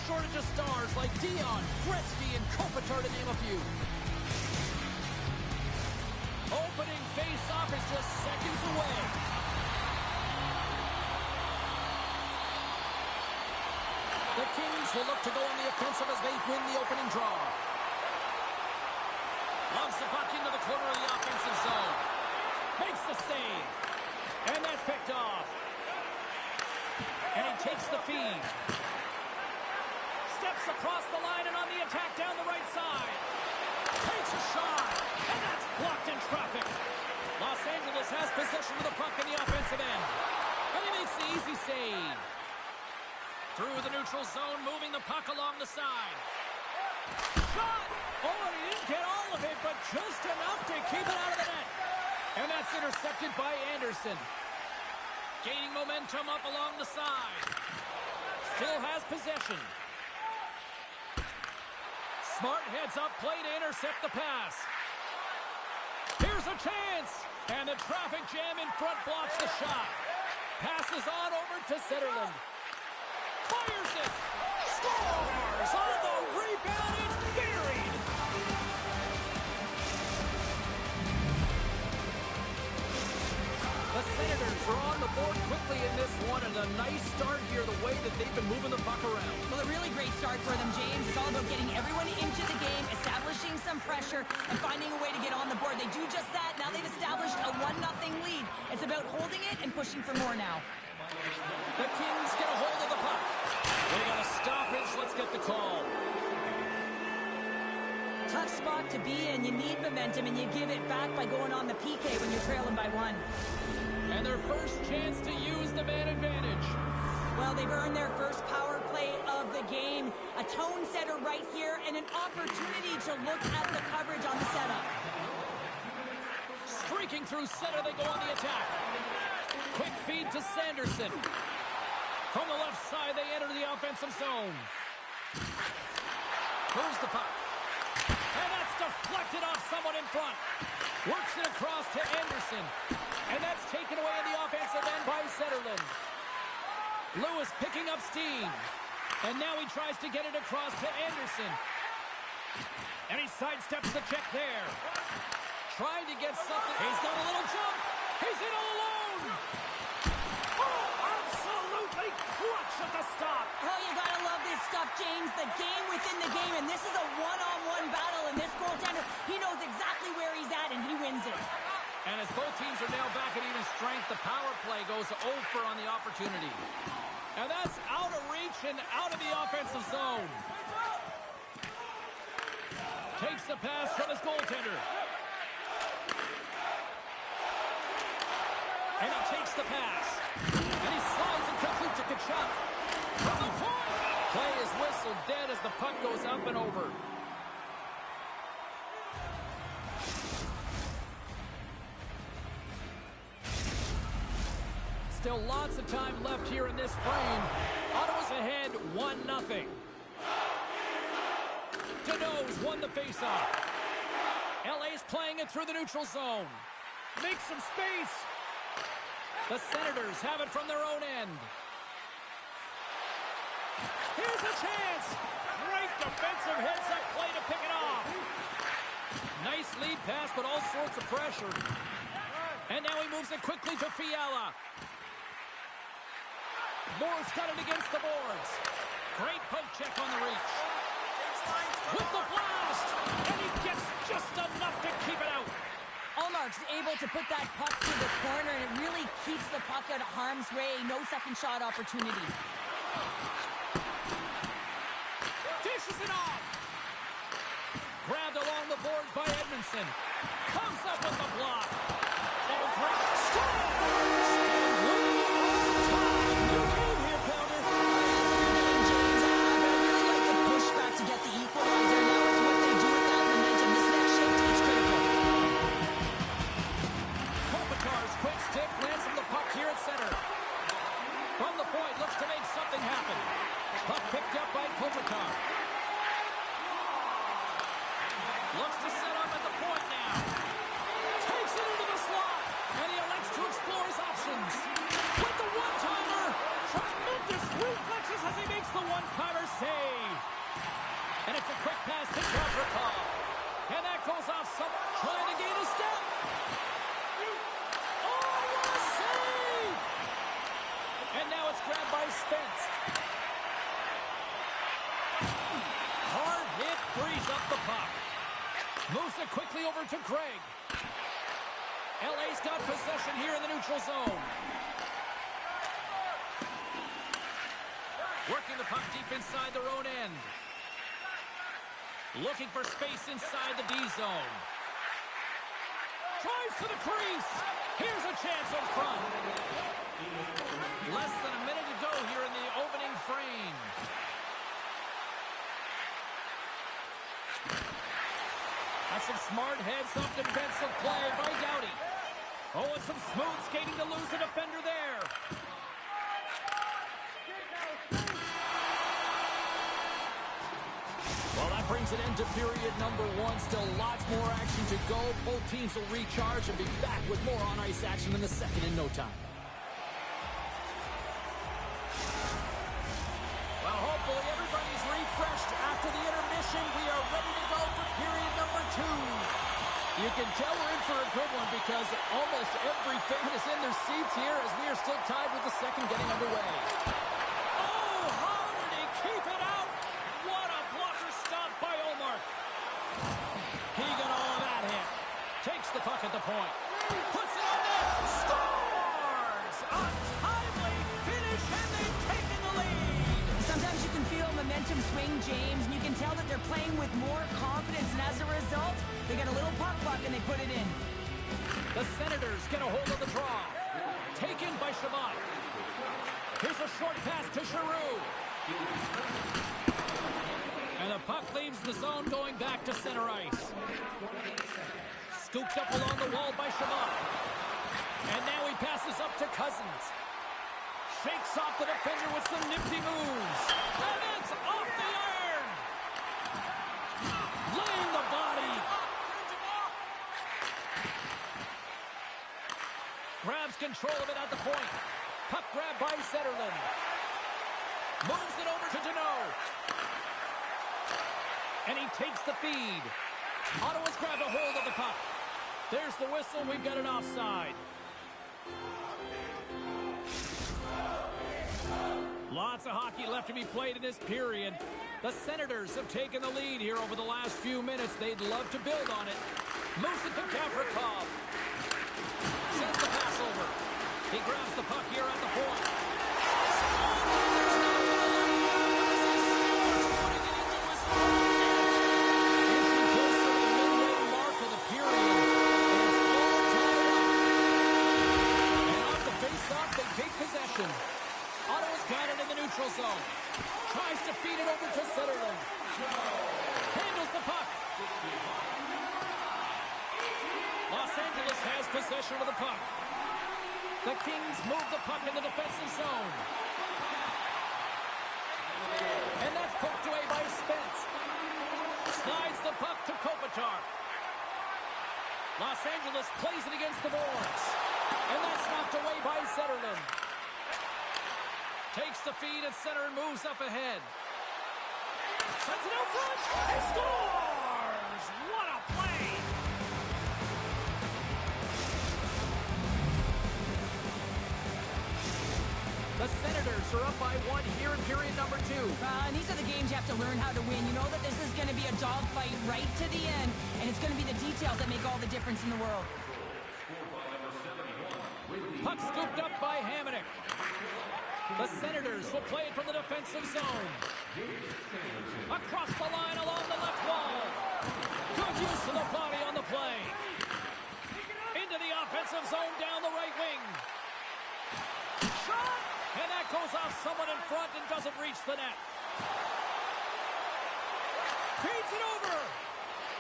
shortage of stars like Dion, Gretzky, and Kopitar, to name a few. Opening face-off is just seconds away. The Kings will look to go on the offensive as they win the opening draw. Loves the puck into the corner of the offensive zone. Makes the save. And that's picked off. And he takes the feed. Steps across the line and on the attack down the right side. Takes a shot. And that's blocked in traffic. Los Angeles has possession of the puck in the offensive end. And he makes the easy save. Through the neutral zone, moving the puck along the side. Shot! Oh, he didn't get all of it, but just enough to keep it out of the net. And that's intercepted by Anderson. Gaining momentum up along the side. Still has possession. Smart heads up play to intercept the pass. Here's a chance. And the traffic jam in front blocks the shot. Passes on over to Zetterlund. Fires it. Scores on the rebound. It's buried. The Senators are on the board quickly in this one, and a nice start here the way that they've been moving the puck around. Well, a really great start for them, James. It's all about getting everyone into the game, establishing some pressure, and finding a way to get on the board. They do just that. Now they've established a 1-0 lead. It's about holding it and pushing for more now. The Kings get a hold of the puck. They got a stoppage. Let's get the call. Tough spot to be in. You need momentum, and you give it back by going on the PK when you're trailing by 1. And their first chance to use the man advantage. Well, they've earned their first power play of the game. A tone setter right here, and an opportunity to look at the coverage on the setup. Streaking through center, they go on the attack. Quick feed to Sanderson. From the left side, they enter the offensive zone. Moves the puck. And that's deflected off someone in front. Works it across to Anderson. And that's taken away in the offensive end by Zetterlund. Lewis picking up steam. And now he tries to get it across to Anderson. And he sidesteps the check there. Trying to get something. He's got a little jump. He's in all alone. Oh, absolutely clutch at the stop. Oh, you gotta love this stuff, James. The game within the game, and this is a one-on-one battle, and this goaltender, he knows exactly where he's at, and he wins it. And as both teams are now back at even strength, the power play goes over on the opportunity. And that's out of reach and out of the offensive zone. Takes the pass from his goaltender. And he takes the pass. And he slides it quickly to Tkachuk. From the point. Play is whistled dead as the puck goes up and over. Still lots of time left here in this frame. Ottawa's ahead 1-0. Deneau's won the faceoff. LA's playing it through the neutral zone. Makes some space. The Senators have it from their own end. Here's a chance. Great defensive heads-up play to pick it off. Nice lead pass, but all sorts of pressure. And now he moves it quickly to Fiala. Moore's got it against the boards. Great poke check on the reach. With the blast. And he gets just enough to keep it out. Ullmark's able to put that puck to the corner, and it really keeps the puck out of harm's way. No second shot opportunity. Dishes it off. Grabbed along the boards by Edmondson. Comes up with the block. And a great scores! New game here, Pounder. James, I really like the pushback to get the equalizer. Now it's what they do with that momentum. This next shift is critical. Kopitar's quick stick lands him the puck here at center. From the point, looks to make something happen. Puck picked up by Kopitar. Looks to set up at the point now. Takes it into the slot. And he elects to explore his options. With the one-timer. Tremendous reflexes as he makes the one-timer save. And it's a quick pass to Gavrikov. And that goes off someone trying to gain a step. Oh, what a save! And now it's grabbed by Spence. Hard hit frees up the puck. Moves it quickly over to Craig. LA's got possession here in the neutral zone. Working the puck deep inside their own end. Looking for space inside the D zone. Drives to the crease. Here's a chance in front. Less than a minute to go here in the opening frame. That's some smart heads-up defensive play by Doughty. Oh, and some smooth skating to lose a defender there. Well, that brings an end to period number one. Still lots more action to go. Both teams will recharge and be back with more on-ice action in the second in no time. Well, hopefully everybody's refreshed after the intermission. We are ready to go for period number two. You can tell we're in for a good one because almost every fan is in their seats here as we are still tied with the second getting underway. Oh, how did he keep it out? What a blocker stop by Omar. He got all of that hit. Takes the puck at the point. Puts it on net. Scores! A timely finish and they've taken the lead. Sometimes you can feel momentum swing, James, and you can tell that they're playing with more confidence, and as a result, they get a little puck luck and they put it in. The Senators get a hold of the draw. Taken by Shabbat. Here's a short pass to Giroux. And the puck leaves the zone going back to center ice. Scooped up along the wall by Shabbat. And now he passes up to Cousins. Shakes off the defender with some nifty moves. And it's off the iron. Laying the body. Grabs control of it at the point. Puck grab by Zetterlund. Moves it over to Deneau. And he takes the feed. Ottawa's grabbed a hold of the puck. There's the whistle. We've got an offside. Lots of hockey left to be played in this period. The Senators have taken the lead here over the last few minutes. They'd love to build on it. Moves it to Gavrikov. Sends the pass over. He grabs the puck here at the point. Inching closer to the midway mark of the period. And it's all tied up. And off the face-off, they take possession. Ottawa's got it in the neutral zone. Tries to feed it over to Zetterlund. Handles the puck. Los Angeles has possession of the puck. The Kings move the puck in the defensive zone. And that's poked away by Spence. Slides the puck to Kopitar. Los Angeles plays it against the boards. And that's knocked away by Zetterlund. Takes the feed at center and moves up ahead. Sends it out front. He scores! What a play! The Senators are up by one here in period number two. And these are the games you have to learn how to win. You know that this is going to be a dogfight right to the end, and it's going to be the details that make all the difference in the world. Puck scooped up by Hamonic. The Senators will play it from the defensive zone. Across the line along the left wall. Good use of the body on the play. Into the offensive zone down the right wing. Shot! And that goes off someone in front and doesn't reach the net. Feeds it over.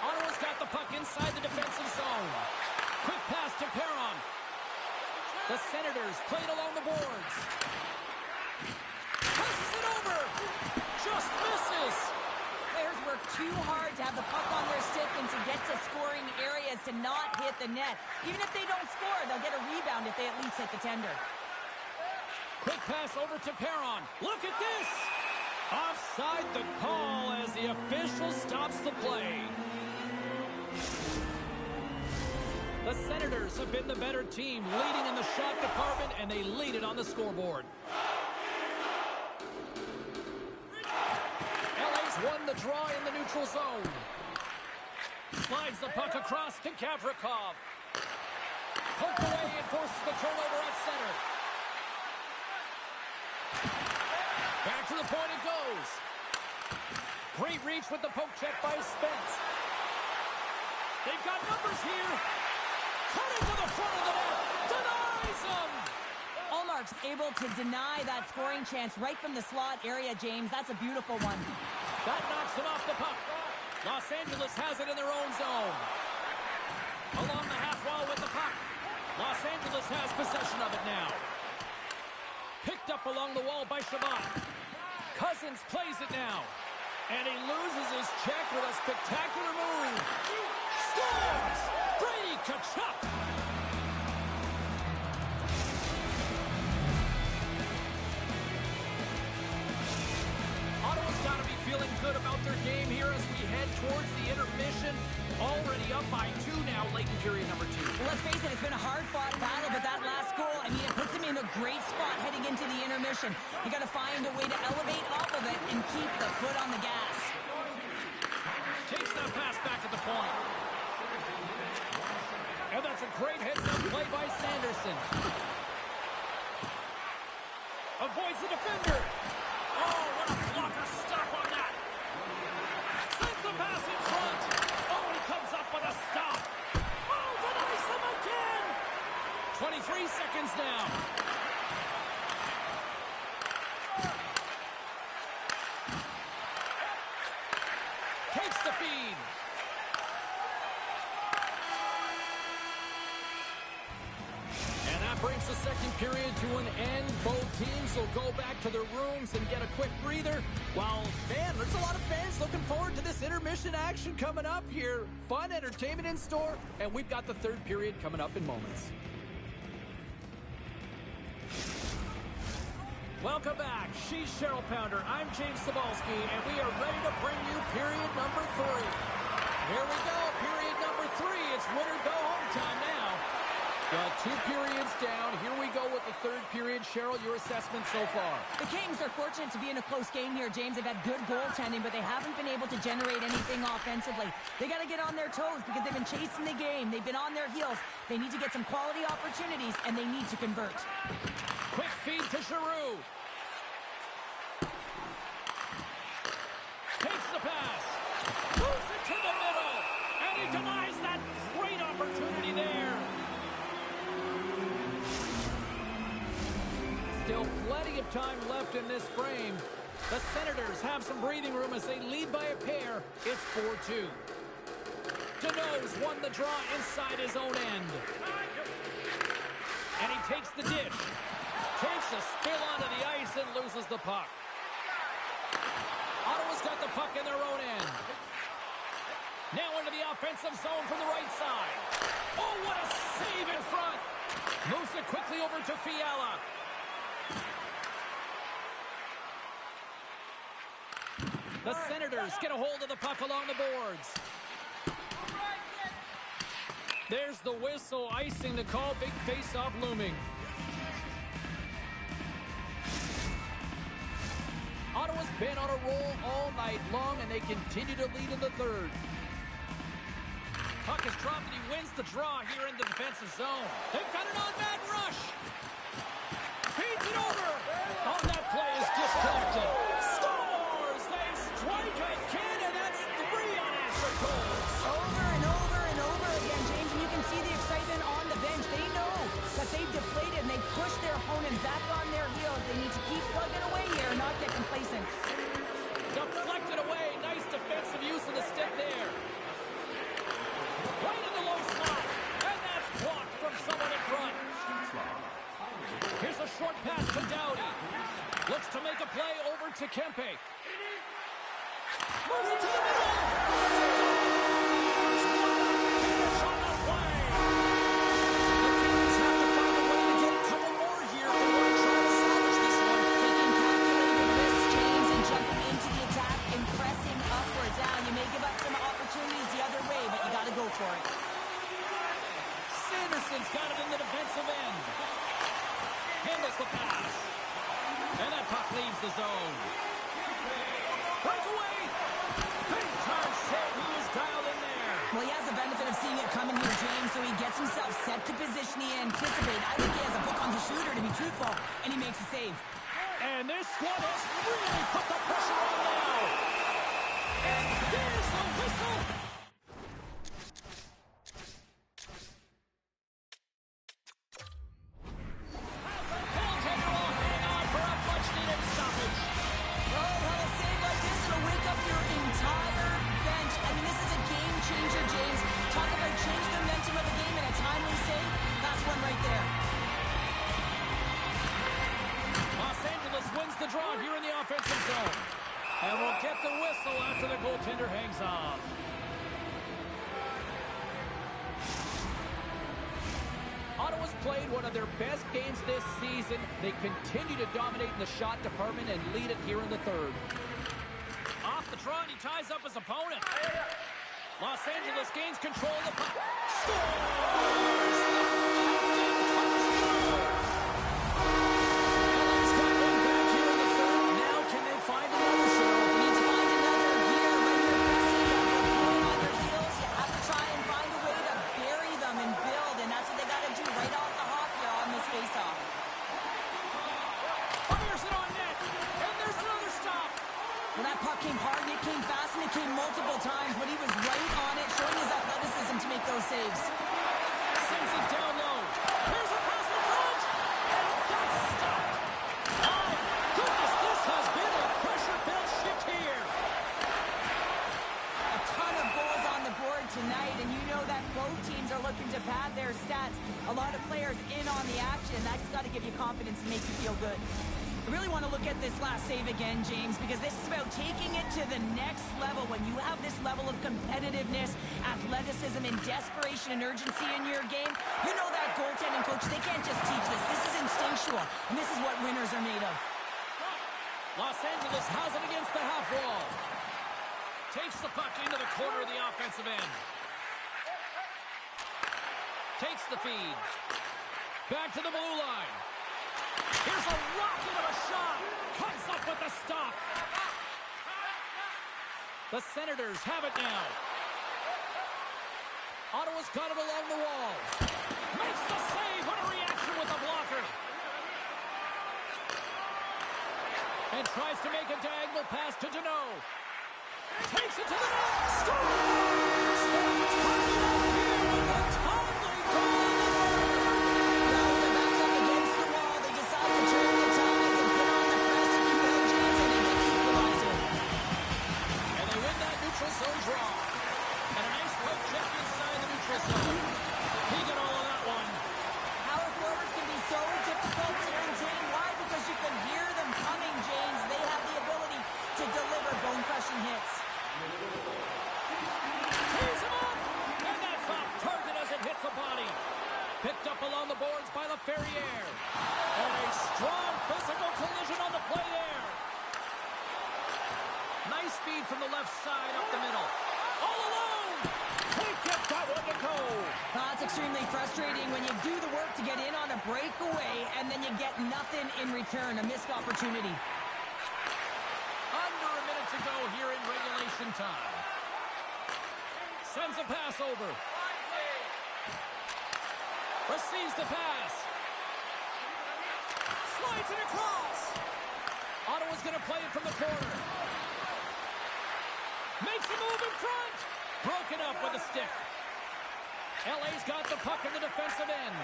Ottawa's got the puck inside the defensive zone. Quick pass to Perron. The Senators play it along the boards. Passes it over. Just misses. Players work too hard to have the puck on their stick and to get to scoring areas to not hit the net. Even if they don't score, they'll get a rebound if they at least hit the tender. Quick pass over to Perron. Look at this. Offside the call as the official stops the play. The Senators have been the better team, leading in the shot department, and they lead it on the scoreboard. LA's won the draw in the neutral zone. Slides the puck across to Gavrikov. Poked away and forces the turnover at center. Back to the point it goes. Great reach with the poke check by Spence. They've got numbers here. Cutting to the front of the net. Denies them. Ullmark's able to deny that scoring chance right from the slot area, James. That's a beautiful one. That knocks him off the puck. Los Angeles has it in their own zone. Along the half wall with the puck. Los Angeles has possession of it now. Picked up along the wall by Shabbat. Cousins plays it now. And he loses his check with a spectacular move. Scores! Brady Tkachuk! Ottawa's got to be feeling good about their game here as we head towards the intermission. Already up by 2 now, late in period number 2. Well, let's face it, it's been a hard-fought battle, but that last goal, I mean, it puts him in a great spot heading into the intermission. You got to find a way to elevate off of it and keep the foot on the gas. Takes that pass back at the point. And that's a great heads-up play by Sanderson. Avoids the defender. Oh, what a blocker stop on that. Sends the pass in front. Oh, he comes up with a stop. Oh, denies him again. 23 seconds now. Takes the feed. And that brings the second period to an end. Both teams will go back to their rooms and get a quick breather. While there's a lot of fans looking forward to this intermission action coming up here. Fun entertainment in store, and we've got the third period coming up in moments. Welcome back. She's Cheryl Pounder. I'm James Cebulski, and we are ready to bring you period number 3. Here we go, period number 3. It's win or go home time now. Well, 2 periods down. Here we go with the third period. Cheryl, your assessment so far? The Kings are fortunate to be in a close game here, James. They've had good goaltending, but they haven't been able to generate anything offensively. They got to get on their toes because they've been chasing the game. They've been on their heels. They need to get some quality opportunities, and they need to convert. Quick feed to Giroux. Takes the pass. Moves it to the middle. And he denies that great opportunity there. Still plenty of time left in this frame. The Senators have some breathing room as they lead by a pair. It's 4-2. Deneau's won the draw inside his own end. And he takes the dish. Takes a spill onto the ice and loses the puck. Ottawa's got the puck in their own end. Now into the offensive zone from the right side. Oh, what a save in front. Moves it quickly over to Fiala. The Senators get a hold of the puck along the boards. There's the whistle, icing the call, big face-off looming. Ottawa's been on a roll all night long, and they continue to lead in the third. Puck is dropped, and he wins the draw here in the defensive zone. They've got an on-man rush. Feeds it over. Oh, that play is disconnected. Scores! They strike again, and that's 3 unanswered goals. Over and over and over again, James, and you can see the excitement on the bench. They know that they've deflated, and they pushed their opponent back on their heels. They need to keep plugging away here and not get complacent. Deflected away. Nice defensive use of the stick there. Right in the low slot. And that's blocked from someone in front. Here's a short pass to Doughty. Looks to make a play over gets himself set to position he anticipates. I think he has a book on the shooter, to be truthful, and he makes a save. And this squad has really put the pressure on now. And there's the whistle. The draw here in the offensive zone. And we'll get the whistle after the goaltender hangs on. Ottawa's played one of their best games this season. They continue to dominate in the shot department and lead it here in the third. Off the draw, and he ties up his opponent. Los Angeles gains control of the puck. Scores! Multiple times, but he was right on it, showing his athleticism to make those saves. Sends it down low. Here's a pass in front. And that's stopped. My goodness, this has been a pressure-filled shift here. A ton of goals on the board tonight, and you know that both teams are looking to pad their stats. A lot of players in on the action. That's got to give you confidence and make you feel good. I really want to look at this last save again, James, because this is about taking it to the next level. When you have this level of competitiveness, athleticism, and desperation and urgency in your game, you know that goaltending coach, they can't just teach this. This is instinctual, and this is what winners are made of. Los Angeles has it against the half wall. Takes the puck into the corner of the offensive end. Takes the feed. Back to the blue line. Here's a rocket of a shot. Comes up with the stop. The Senators have it now. Ottawa's got it along the wall. Makes the save. What a reaction with the blocker. And tries to make a diagonal pass to Deneau. Takes it to the net. Scores! Tied up here with a timely goal. Zone draw. And a nice poke check inside the neutral zone. He got all of that one. Power forwards can be so difficult to maintain. Why? Because you can hear them coming, James. They have the ability to deliver bone-crushing hits. Tees him up! And that's off target as it hits the body. Picked up along the boards by LaFerriere. And a strong physical collision on the play there. Nice speed from the left side up the middle. All alone! Take it, that one to go. It's extremely frustrating when you do the work to get in on a breakaway and then you get nothing in return, a missed opportunity. Under a minute to go here in regulation time. Sends a pass over. Receives the pass. Slides it across. Ottawa's going to play it from the corner. Makes a move in front. Broken up with a stick. LA's got the puck in the defensive end.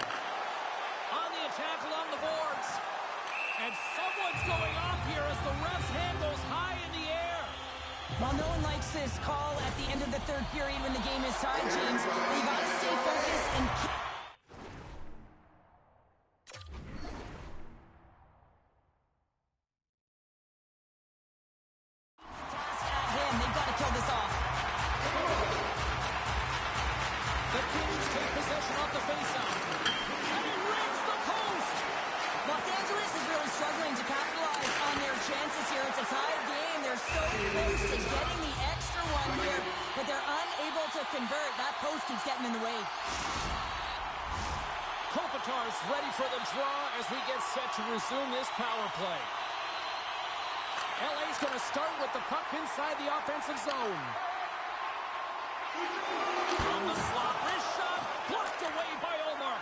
On the attack along the boards. And someone's going off here as the ref's hand goes high in the air. Well, no one likes this call at the end of the third period when the game is tied, James. But you got to stay focused and keep... convert. That post keeps getting in the way. Kopitar's ready for the draw as we get set to resume this power play. LA's going to start with the puck inside the offensive zone. From the slot, wrist shot, blocked away by Omar.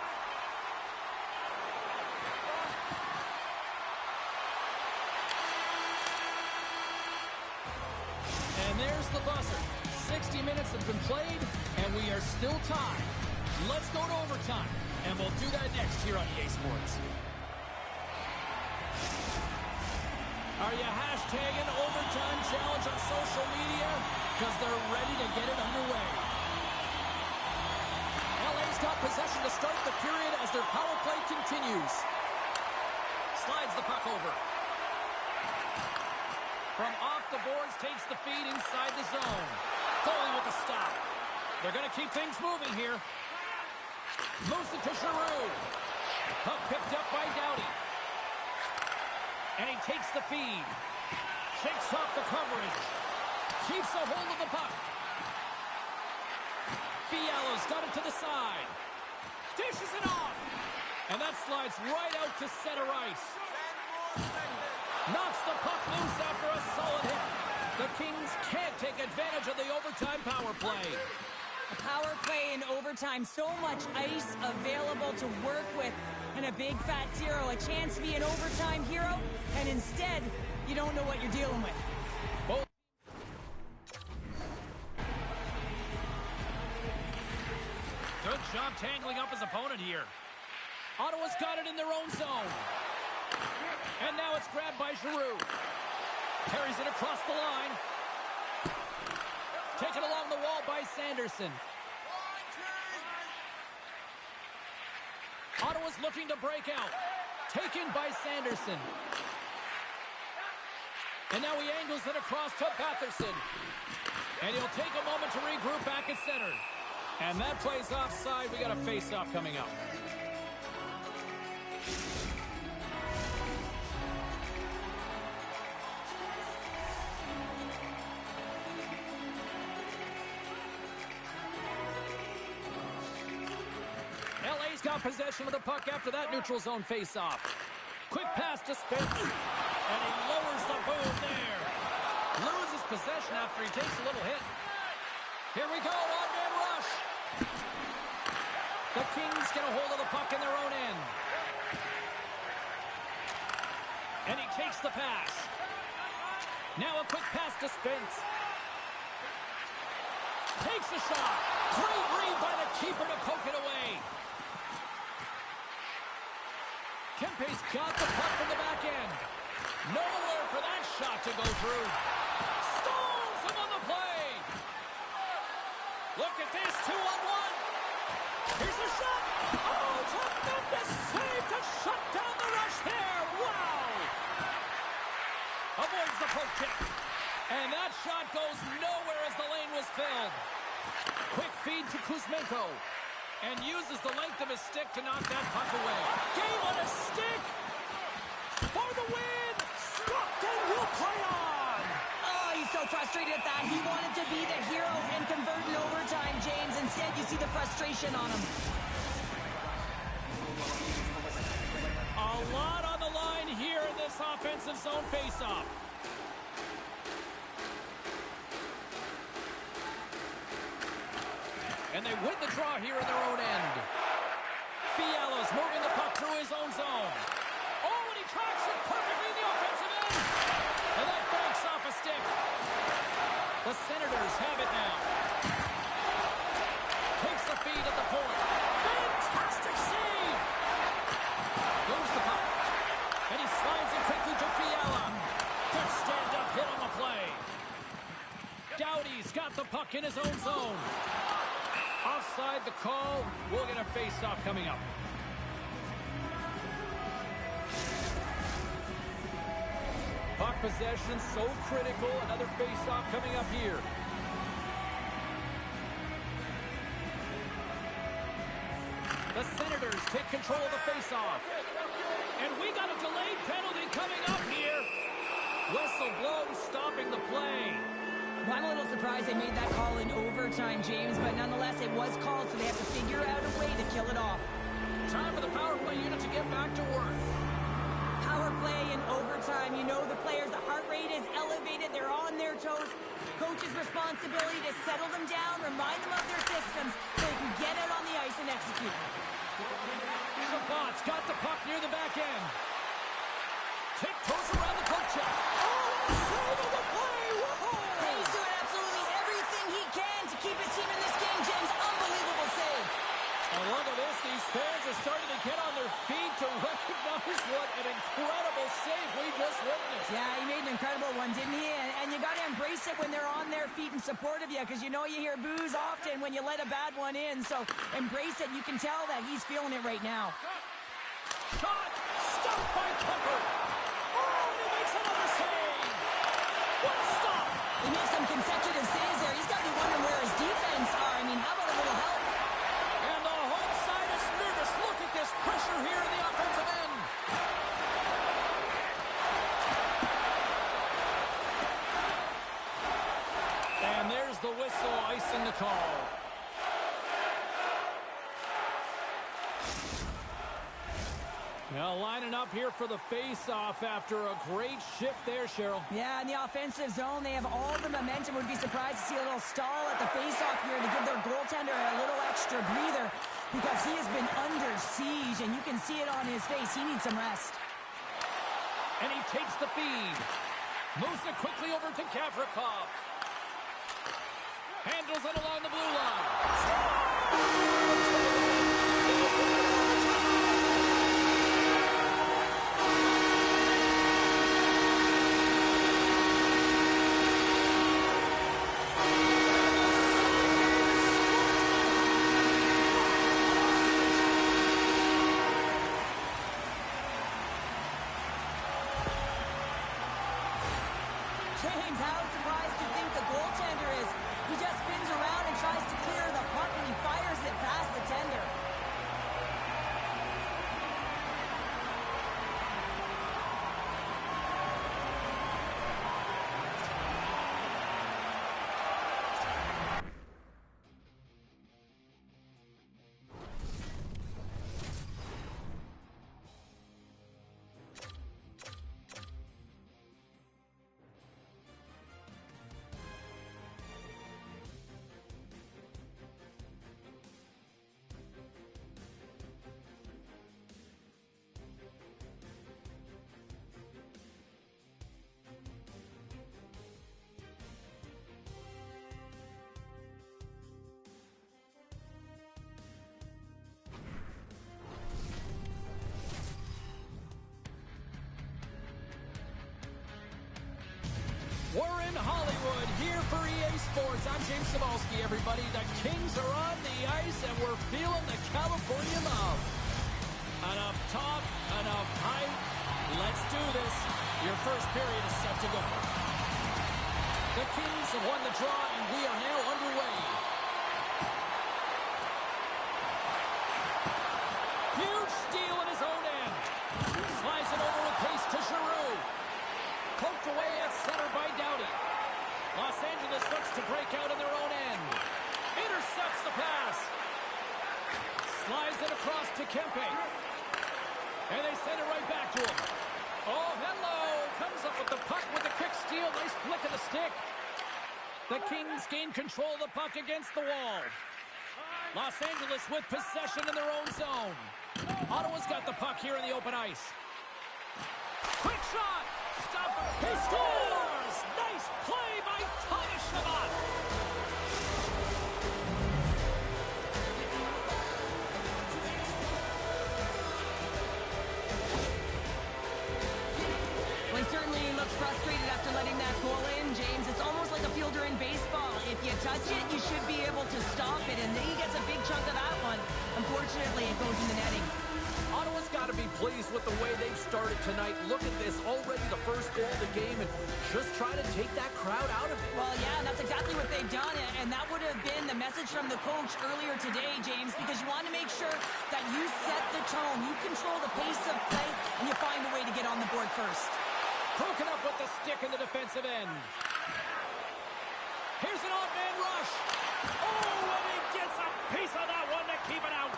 And there's the buzzer. 60 minutes have been played, and we are still tied. Let's go to overtime, and we'll do that next here on EA Sports. Are you hashtagging overtime challenge on social media? Because they're ready to get it underway. LA's got possession to start the period as their power play continues. Slides the puck over. From off the boards, takes the feed inside the zone. Goalie with the stop. They're going to keep things moving here. Moves it to Giroux. Puck picked up by Doughty. And he takes the feed. Shakes off the coverage. Keeps a hold of the puck. Fiala's got it to the side. Dishes it off. And that slides right out to center ice. Knocks the puck loose after a solid hit. The Kings can't take advantage of the overtime power play. A power play in overtime, so much ice available to work with. And a big fat zero, a chance to be an overtime hero, and instead, you don't know what you're dealing with. Both. Good job tangling up his opponent here. Ottawa's got it in their own zone. And now it's grabbed by Giroux. Carries it across the line. Taken along the wall by Sanderson. Ottawa's looking to break out. Taken by Sanderson. And now he angles it across to Batherson. And he'll take a moment to regroup back at center. And that plays offside. We got a face-off coming up. Got possession of the puck after that neutral zone face-off. Quick pass to Spence. And he lowers the boom there. Loses possession after he takes a little hit. Here we go, one-man rush. The Kings get a hold of the puck in their own end. And he takes the pass. Now a quick pass to Spence. Takes a shot. Great read by the keeper to poke it away. Kempe's got the puck from the back end. Nowhere for that shot to go through. Stones him on the play. Look at this, 2-on-1. Here's a shot. Oh, tremendous save to shut down the rush there. Wow. Avoids the poke check. And that shot goes nowhere as the lane was filled. Quick feed to Kuzmenko. And uses the length of his stick to knock that puck away. Game on a stick! For the win! Stockton will play on! Oh, he's so frustrated at that. He wanted to be the hero and convert in overtime, James. Instead, you see the frustration on him. A lot on the line here in this offensive zone faceoff. And they win the draw here in their own end. Fiala's moving the puck through his own zone. Oh, and he tracks it perfectly in the offensive end. And that banks off a stick. The Senators have it now. Takes the feed at the point. Fantastic save. Goes the puck. And he slides it quickly to Fiala. Good stand-up hit on the play. Doughty's got the puck in his own zone. Offside the call. We'll get a face-off coming up. Puck possession so critical. Another face-off coming up here. The Senators take control of the face-off. And we got a delayed penalty coming up here. Whistle blows, stopping the play. Well, I'm a little surprised they made that call in overtime, James, but nonetheless, it was called, so they have to figure out a way to kill it off. Time for the power play unit to get back to work. Power play in overtime, you know the players, the heart rate is elevated, they're on their toes, Coach's responsibility to settle them down, remind them of their systems so they can get out on the ice and execute. Chabot's got the puck near the back end. Tiptoes around the poke check. Oh, save of the play! Whoa! He's doing absolutely everything he can to keep his team in this game, James. Unbelievable save. And look at this. These fans are starting to get on their feet to recognize what an incredible save we just witnessed. Yeah, he made an incredible one, didn't he? And you got to embrace it when they're on their feet in support of you, because you know you hear boos often when you let a bad one in. So embrace it. You can tell that he's feeling it right now. Shot! Stopped by Kemper! Oh, and he makes another save! What a stop! He makes some consecutive saves there. He's got to be wondering where his defense are. I mean, how about a little help? And the home side is nervous. Look at this pressure here in the offensive end. And there's the whistle, icing the call. Now lining up here for the face-off after a great shift there, Cheryl. Yeah, in the offensive zone, they have all the momentum. Would be surprised to see a little stall at the face-off here to give their goaltender a little extra breather because he has been under siege, and you can see it on his face. He needs some rest. And he takes the feed. Moves it quickly over to Gavrikov. Handles it along the blue line. James, how surprised do you think the goaltender is? He just spins around and tries to clear the puck, and he fires it past the tender. We're in Hollywood, here for EA Sports. I'm James Cybulski, everybody. The Kings are on the ice, and we're feeling the California love. Enough talk, enough hype. Let's do this. Your first period is set to go. The Kings have won the draw, and we are now underway. Huge steal in his own end. Slides it over with pace to Giroux. Poked away at center by Doughty. Los Angeles looks to break out in their own end. Intercepts the pass. Slides it across to Kempe. And they send it right back to him. Oh, hello. Comes up with the puck with a quick steal. Nice flick of the stick. The Kings gain control of the puck against the wall. Los Angeles with possession in their own zone. Ottawa's got the puck here in the open ice. Quick shot. Stop. He scores! Nice play by Thomas Chabot. Well, he certainly looks frustrated after letting that goal in, James. It's almost like a fielder in baseball. If you touch it, you should be able to stop it, and then he gets a big chunk of that one. Unfortunately, it goes in the netting. Ottawa's got to be pleased with the way they've started tonight. Look at this, already the first goal of the game, and just try to take that crowd out of it. Well, yeah, and that's exactly what they've done, and that would have been the message from the coach earlier today, James, because you want to make sure that you set the tone, you control the pace of play, and you find a way to get on the board first. Broken up with the stick in the defensive end. Here's an odd man rush. Oh, and he gets a piece of that one to keep it out.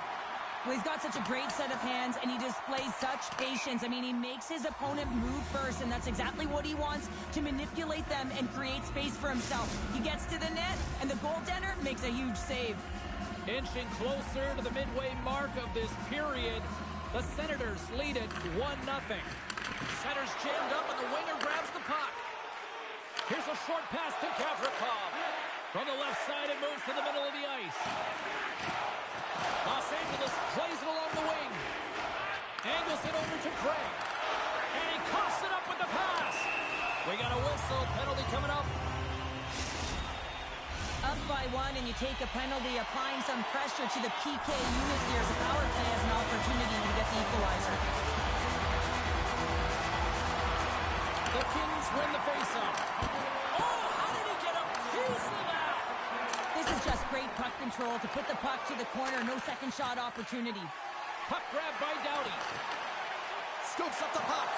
Well, he's got such a great set of hands, and he displays such patience. I mean, he makes his opponent move first, and that's exactly what he wants, to manipulate them and create space for himself. He gets to the net, and the goaltender makes a huge save. Inching closer to the midway mark of this period, the Senators lead it 1-0. Center's jammed up, and the winger grabs the puck. Here's a short pass to Gavrikov. From the left side, it moves to the middle of the ice. Los Angeles plays it along the wing. Angles it over to Craig. And he coughs it up with the pass. We got a whistle. Penalty coming up. Up by 1, and you take a penalty, applying some pressure to the PK unit here as the power play has an opportunity to get the equalizer. The Kings win the faceoff. Oh, how did he get a piece of that? This is just great puck control to put the puck to the corner. No second shot opportunity. Puck grab by Doughty. Scoops up the puck.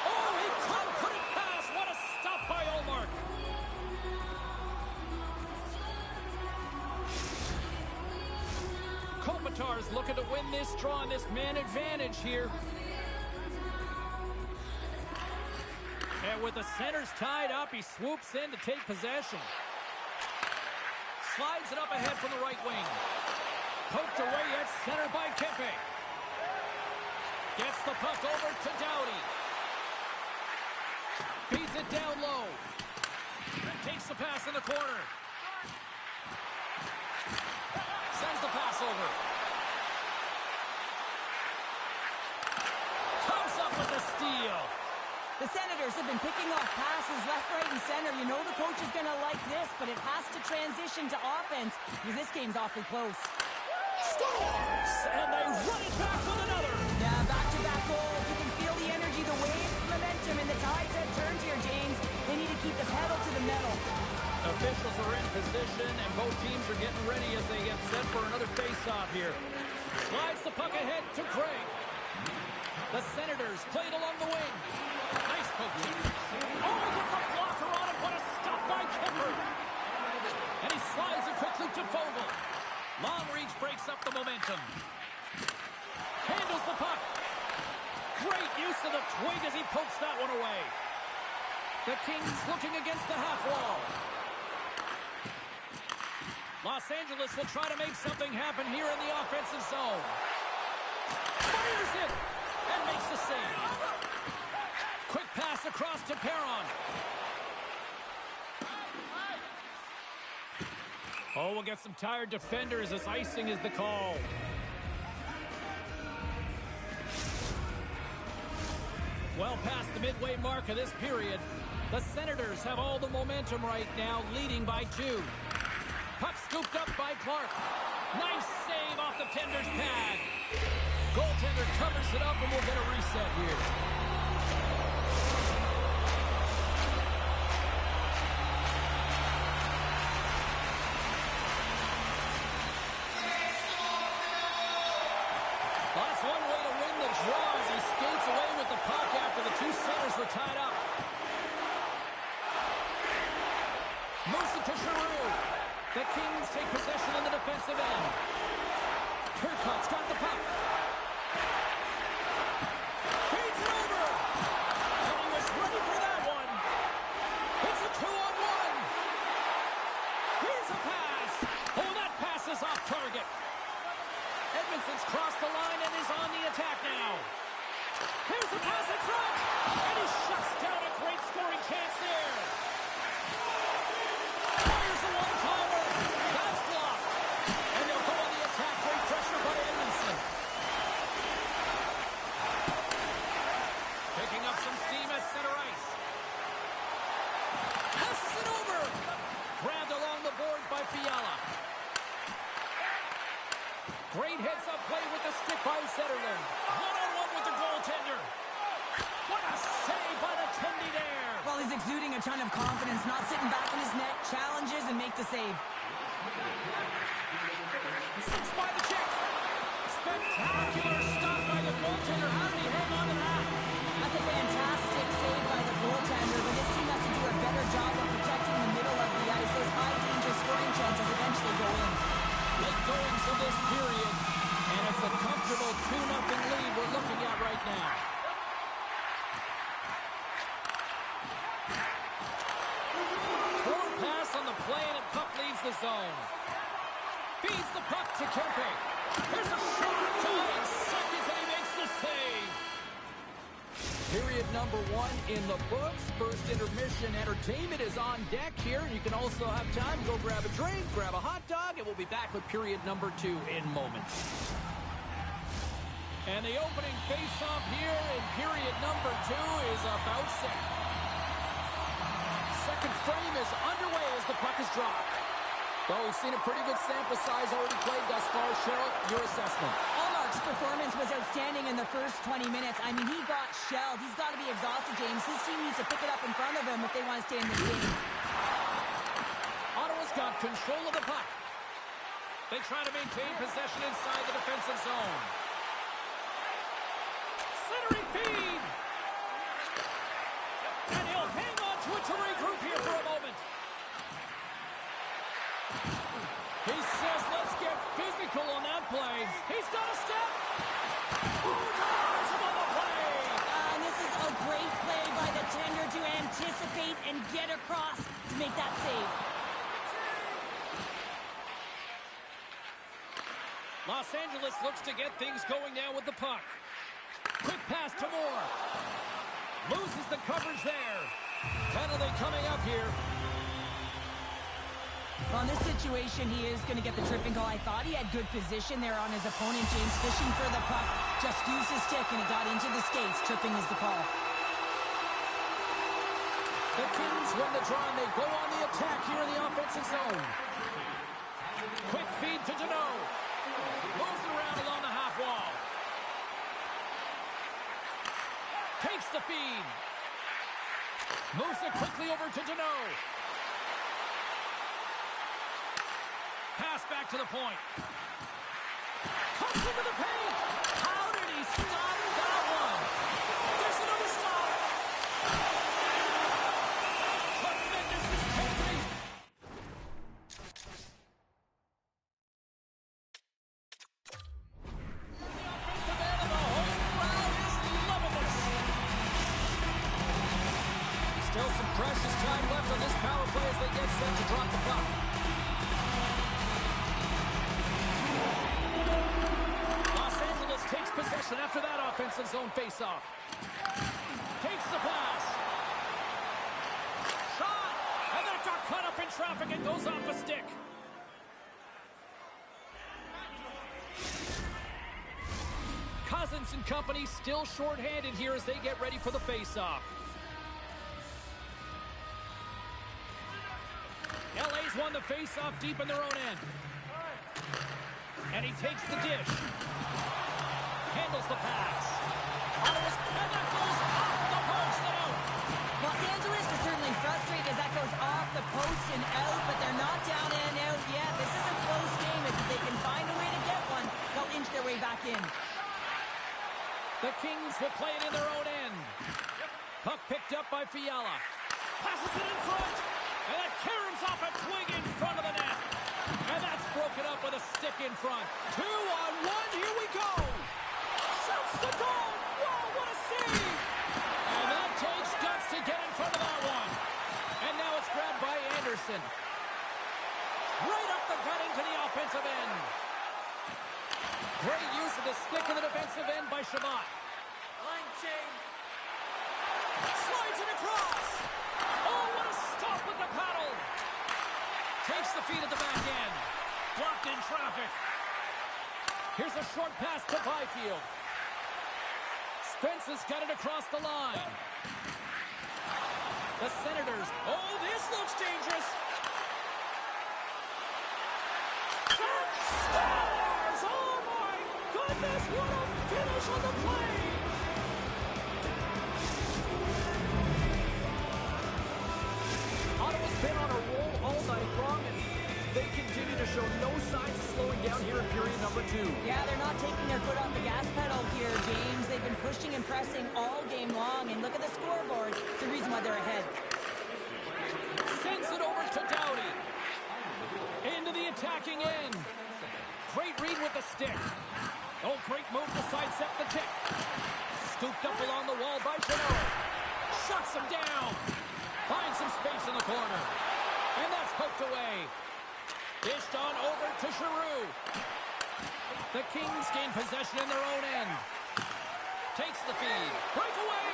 Oh, he couldn't pass. What a stop by Ullmark. Kopitar's looking to win this draw on this man advantage here. And with the centers tied up, he swoops in to take possession. Slides it up ahead from the right wing. Poked away at center by Kempe. Gets the puck over to Doughty. Feeds it down low. Takes the pass in the corner. Sends the pass over. Comes up with the steal. The Senators have been picking off passes left, right, and center. You know the coach is going to like this, but it has to transition to offense because this game's awfully close. Scores! And they run it back with another. Yeah, back-to-back goals. You can feel the energy, the wave, momentum, and the tides have turned here, James. They need to keep the pedal to the metal. Officials are in position, and both teams are getting ready as they get set for another face-off here. Slides the puck ahead to Craig. The Senators played along the wing. Nice poke. Oh, he gets a blocker on it. What a stop by Kemper. And he slides it quickly to Fogle. Long reach breaks up the momentum. Handles the puck. Great use of the twig as he pokes that one away. The Kings looking against the half wall. Los Angeles will try to make something happen here in the offensive zone. Fires it and makes the save. Quick pass across to Perron. Oh, we'll get some tired defenders as icing is the call. Well past the midway mark of this period, the Senators have all the momentum right now, leading by 2. Puck scooped up by Clark. Nice save off the tender's pad. Goaltender covers it up, and we'll get a reset here. Well, that's one way to win the draw as he skates away with the puck after the two centers were tied up. Moves it to Giroux. The Kings take possession in the defensive end. Turcotte's got the puck. Feeds it over. And he was ready for that one. It's a 2-on-1. Here's a pass. Oh, that pass is off target. Edmondson's crossed the line and is on the attack now. Here's a pass in front. And he shuts down a great scoring chance there. Fires a one-timer. That's blocked. And they'll go on the attack. Great pressure by Edmondson. Picking up some steam at center ice. Passes it over. Grabbed along the boards by Fiala. Great heads-up play with the stick by Zetterlund. One-on-one with the goaltender. What a save by the Tendy there. Well, he's exuding a ton of confidence, not sitting back in his net, challenges and make the save. Six by the chick. Spectacular stop by the goaltender. How did he hang on to that? That's a fantastic save by the goaltender, but this team has to do a better job of protecting the middle of the ice. Those high-danger scoring chances eventually go in. Late goings of this period, and it's a comfort zone. Feeds the puck to Kempe. There's a shot. 9 seconds and he makes the save. Period number 1 in the books. First intermission entertainment is on deck here. You can also have time to go grab a drink, grab a hot dog, and we'll be back with period number 2 in moments. And the opening face-off here in period number 2 is about set. Second frame is underway as the puck is dropped. Well, we've seen a pretty good sample size already played thus far. Cheryl, your assessment. Allmark's performance was outstanding in the first 20 minutes. I mean, he got shelled. He's got to be exhausted, James. His team needs to pick it up in front of him if they want to stay in this game. Ottawa's got control of the puck. They try to maintain possession inside the defensive zone. Centering feed. And he'll hang on to it to regroup here for a moment. He says, let's get physical on that play. He's got a step. Who dives him on the play? And this is a great play by the tender to anticipate and get across to make that save. Los Angeles looks to get things going now with the puck. Quick pass to Moore. Loses the coverage there. Penalty coming up here. Well, in this situation, he is going to get the tripping call. I thought he had good position there on his opponent. James fishing for the puck. Just used his stick, and it got into the skates. Tripping is the call. The Kings win the draw, and they go on the attack here in the offensive zone. Quick feed to Deneau. Moves it around along the half wall. Takes the feed. Moves it quickly over to Deneau. Pass back to the point. Comes into the paint. How did he stop that one? There's another stop. Tremendous intensity. The offensive end of the home crowd is loving this. Still some precious time left on this power play as they get set to drop the puck. Takes possession after that offensive zone faceoff. Takes the pass. Shot! And that got caught up in traffic and goes off a stick. Cousins and company still shorthanded here as they get ready for the faceoff. LA's won the faceoff deep in their own end. And he takes the dish. Handles the pass. Ottawa's, and that goes off the post and out. Los Angeles is certainly frustrated as that goes off the post and out, but they're not down and out yet. This is a close game. If they can find a way to get one, they'll inch their way back in. The Kings will play it in their own end. Puck picked up by Fiala. Passes it in front. And that caroms off a twig in front of the net. And that's broken up with a stick in front. 2-on-1. Here we go. Shoots the goal! Whoa, what a save! And that takes guts to get in front of that one. And now it's grabbed by Anderson. Right up the gut into the offensive end. Great use of the stick in the defensive end by Shabbat. Line change. Slides it across. Oh, what a stop with the paddle. Takes the feed at the back end. Blocked in traffic. Here's a short pass to Byfield. Spence has got it across the line. The Senators. Oh, this looks dangerous. Stars! Oh, my goodness. What a finish on the play. Ottawa's been on a roll all night long, and they continue to show no signs of slowing down here in period number 2. Yeah, they're not taking their foot off the gas pedal here, James. They've been pushing and pressing all game long, and look at the scoreboard. It's the reason why they're ahead. Sends it over to Doughty. Into the attacking end. Great read with the stick. Oh, great move to sidestep the kick. Scooped up along the wall by Jeannot. Shuts him down. Finds some space in the corner. And that's poked away. Dished on over to Giroux. The Kings gain possession in their own end. Takes the feed. Breakaway.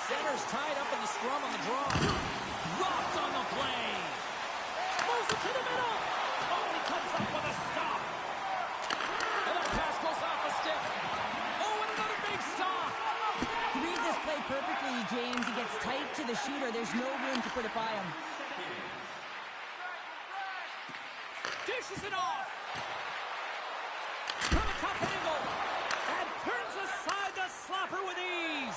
Center's tied up in the scrum on the draw. Rocked on the play. Moves it to the middle. Oh, he comes up with a stop. And that pass goes off the stick. Oh, and another big stop. He reads this play perfectly, James. He gets tight to the shooter. There's no room to put it by him. Dishes it off. From a tough angle. And turns aside the slapper with ease.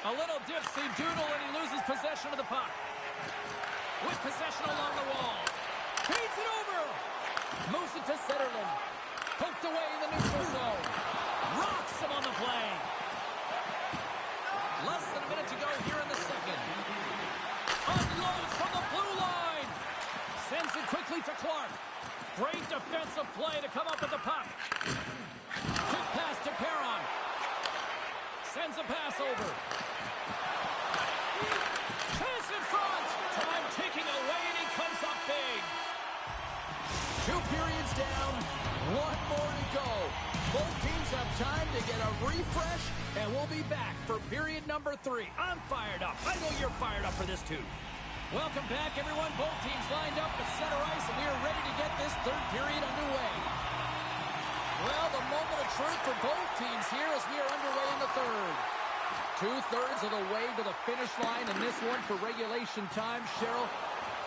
A little dipsy doodle and he loses possession of the puck. With possession along the wall. Feeds it over. Moves it to Zetterlund. Poked away in the neutral zone. Rocks him on the play. Less than a minute to go here in the second. Unloads from the blue line. Sends it quickly to Clark. Great defensive play to come up with the puck. Quick pass to Perron. Sends a pass over. Chance in front. Time ticking away, and he comes up big. 2 periods down. 1 more to go. Both teams have time to get a refresh, and we'll be back for period number 3. I'm fired up. I know you're fired up for this, too. Welcome back, everyone. Both teams lined up at center ice, and we are ready to get this third period underway. Well, the moment of truth for both teams here as we are underway in the third. 2/3 of the way to the finish line in this one for regulation time. Cheryl,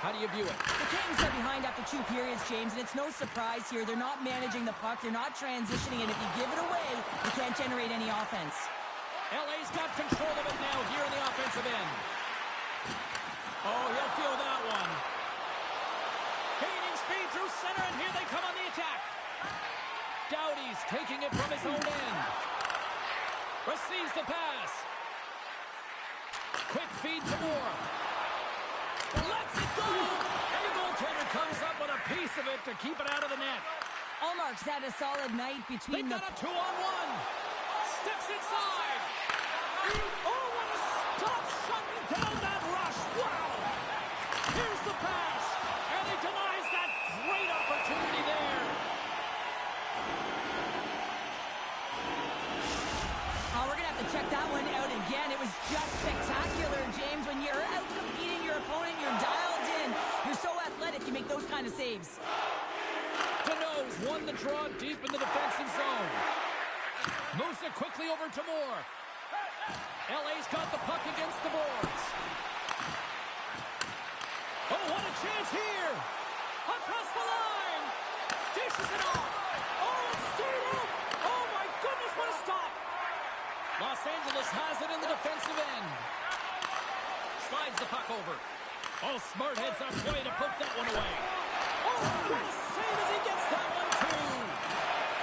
how do you view it? The Kings are behind after 2 periods, James, and it's no surprise here. They're not managing the puck. They're not transitioning, and if you give it away, you can't generate any offense. LA's got control of it now here in the offensive end. Oh, he'll feel that one. Gaining speed through center, and here they come on the attack. Doughty's taking it from his own end. Receives the pass. Quick feed to Moore. Lets it go! And the goaltender comes up with a piece of it to keep it out of the net. Ullmark's had a solid night between They got a 2-on-1. Steps inside. Oh, what a stop shutting down that rush. Wow! Here's the pass. And he denies that great opportunity there. We're going to have to check that one out again. It was just spectacular, James. When you're out competing your opponent, you're dialed in. You're so athletic, you make those kind of saves. Deneau's won the draw deep in the defensive zone. Moves it quickly over to Moore. LA's got the puck against the boards. Oh, what a chance here. Across the line. Dishes it off. Oh, it's stayed up. Oh, my goodness, what a stop. Los Angeles has it in the defensive end. Slides the puck over. Oh, Smart heads up play to poke that one away. Oh, what a save as he gets that one, too.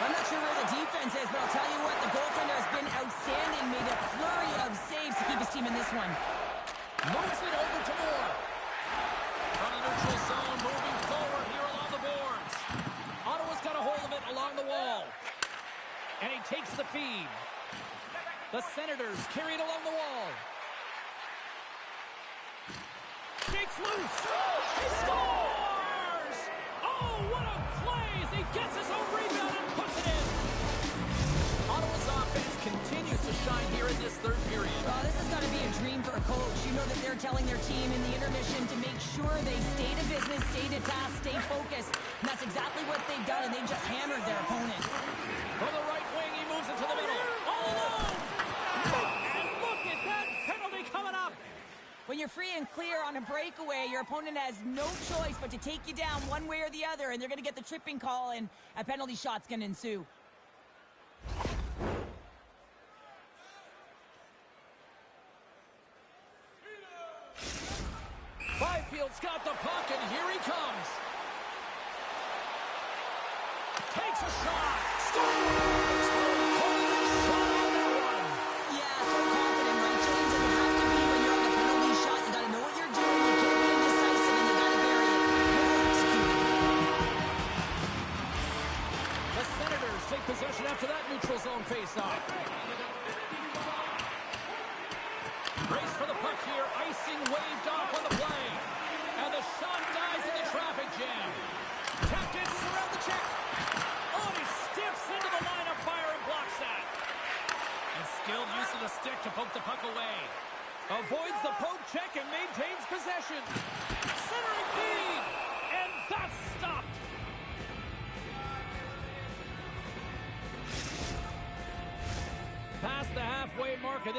I'm not sure where the defense is, but I'll tell you what, the goaltender has been outstanding, made a flurry of saves to keep his team in this one. Moves it over to Moore. From the neutral zone, moving forward here along the boards. Ottawa's got a hold of it along the wall. And he takes the feed. The Senators carry it along the wall. Shakes loose. He scores! Oh, what a play as he gets his own rebound and puts it in. Ottawa's offense continues to shine here in this third period. This has got to be a dream for a coach. You know that they're telling their team in the intermission to make sure they stay to business, stay to task, stay focused. And that's exactly what they've done, and they just hammered their opponent. From the right wing, he moves it to the middle. All alone! And look at that penalty coming up. When you're free and clear on a breakaway, your opponent has no choice but to take you down one way or the other, and they're going to get the tripping call, and a penalty shot's going to ensue. Byfield's got the puck, and here he comes. Takes a shot. Scores! Shot on that one. Yeah, so confident, right, James? And you have to be when you're on a penalty shot. You got to know what you're doing. You can't be indecisive, and you got to bury it.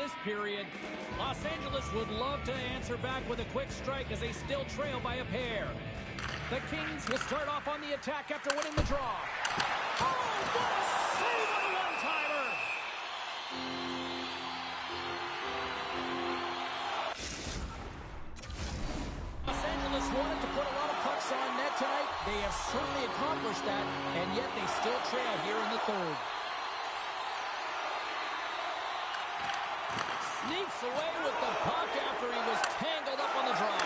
this period. Los Angeles would love to answer back with a quick strike as they still trail by a pair. The Kings will start off on the attack after winning the draw. Oh, what a save on the one-timer! Los Angeles wanted to put a lot of pucks on net tonight. They have certainly accomplished that, and yet they still trail here in the third. Sneaks away with the puck after he was tangled up on the draw.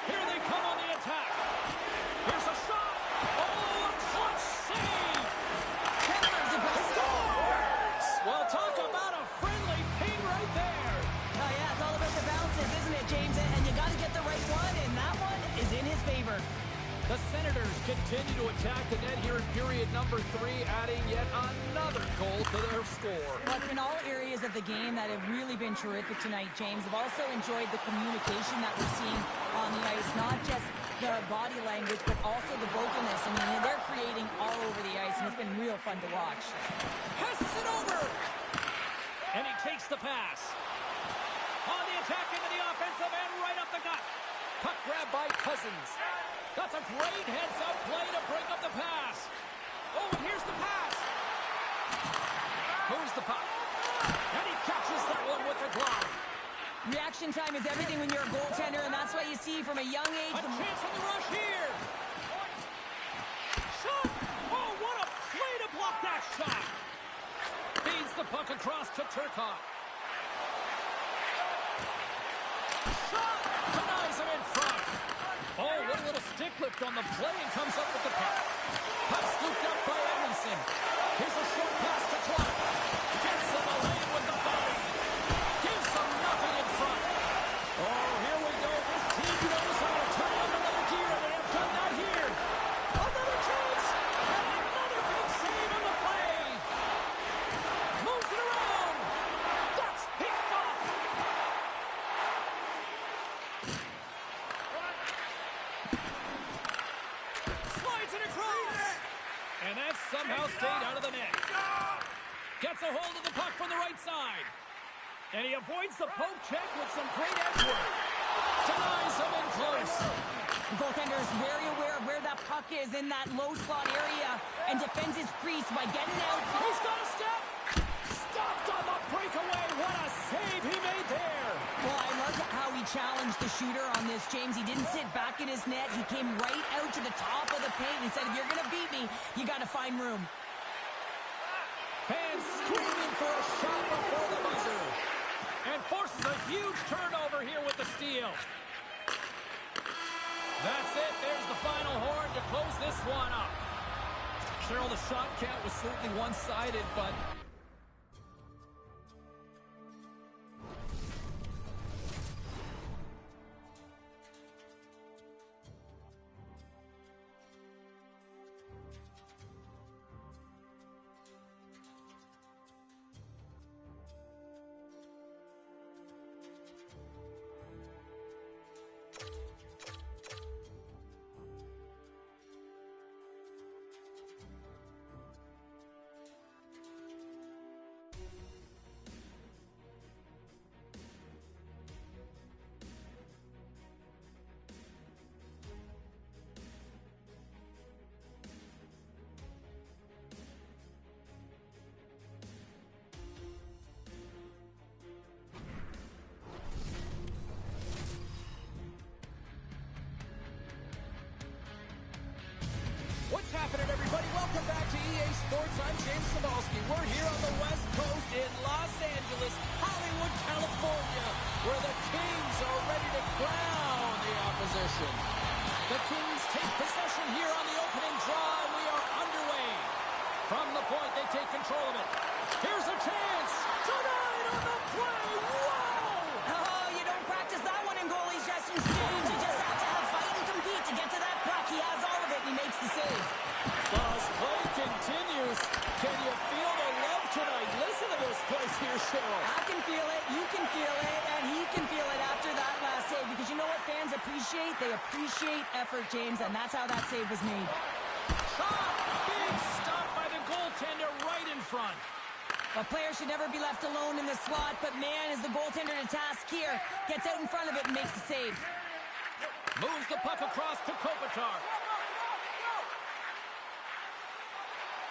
Here they come on the attack. Here's a shot. Oh, a clutch save. Scores! Well, talk about a friendly ping right there. Oh, yeah, it's all about the bounces, isn't it, James? And you got to get the right one, and that one is in his favor. The Senators continue to attack the net here in period number 3, adding yet another goal to their score. But in all areas of the game that have really been terrific tonight, James, have also enjoyed the communication that we're seeing on the ice, not just the body language, but also the vocalness. I mean, they're creating all over the ice, and it's been real fun to watch. Passes it over. And he takes the pass. On the attack into the offensive end, right up the gut. Puck grab by Cousins. That's a great heads-up play to break up the pass. Oh, and here's the pass. Moves the puck. And he catches that one with the glove. Reaction time is everything when you're a goaltender, and that's what you see from a young age. A chance on the rush here. Shot. Oh, what a play to block that shot. Feeds the puck across to Turcotte. Shot. Denies him in front. Oh, what a little stick lift on the play and comes up with the puck. Puck scooped up by Edmondson. Here's a short pass to Clark. Gets in the lane with the body. Gives them nothing in front. Oh, here we go. This team knows how to turn on another gear, and they have done that here. Another chance. And another big save on the play. Moves it around. That's picked off. Slides it across. And that somehow stayed out of the net. Gets a hold of the puck from the right side. And he avoids the poke check with some great edge work. Denies him in close. The goaltender is very aware of where that puck is in that low slot area and defends his crease by getting out. He's got a step. Stopped on the breakaway. What a save he made there. Well, I love how he challenged the shooter on this, James. He didn't sit back in his net. He came right out to the top of the paint and said, if you're going to beat me, you got to find room. Fans screaming for a shot before the buzzer. And forces a huge turnover here with the steal. That's it. There's the final horn to close this one up. Cheryl, the shot count was certainly one-sided, but What's happening, everybody? Welcome back to EA Sports. I'm James Cybulski. We're here on the West Coast in Los Angeles, Hollywood, California, where the Kings are ready to crown the opposition. The Kings take possession here on the opening draw, and we are underway. From the point, they take control of it. Here's a chance. Tonight on the play. Whoa! Oh, you don't practice that one in goalie sessions, James. You just have to have fight and compete to get to that puck. He has all of it, and he makes the save. Well, as play continues, can you feel the love tonight? Listen to this place here, Cheryl. I can feel it, you can feel it, and he can feel it after that last save. Because you know what fans appreciate? They appreciate effort, James, and that's how that save was made. Shot! Big stop by the goaltender right in front. A player should never be left alone in the slot, but man, is the goaltender to task here. Gets out in front of it and makes the save. Moves the puck across to Kopitar.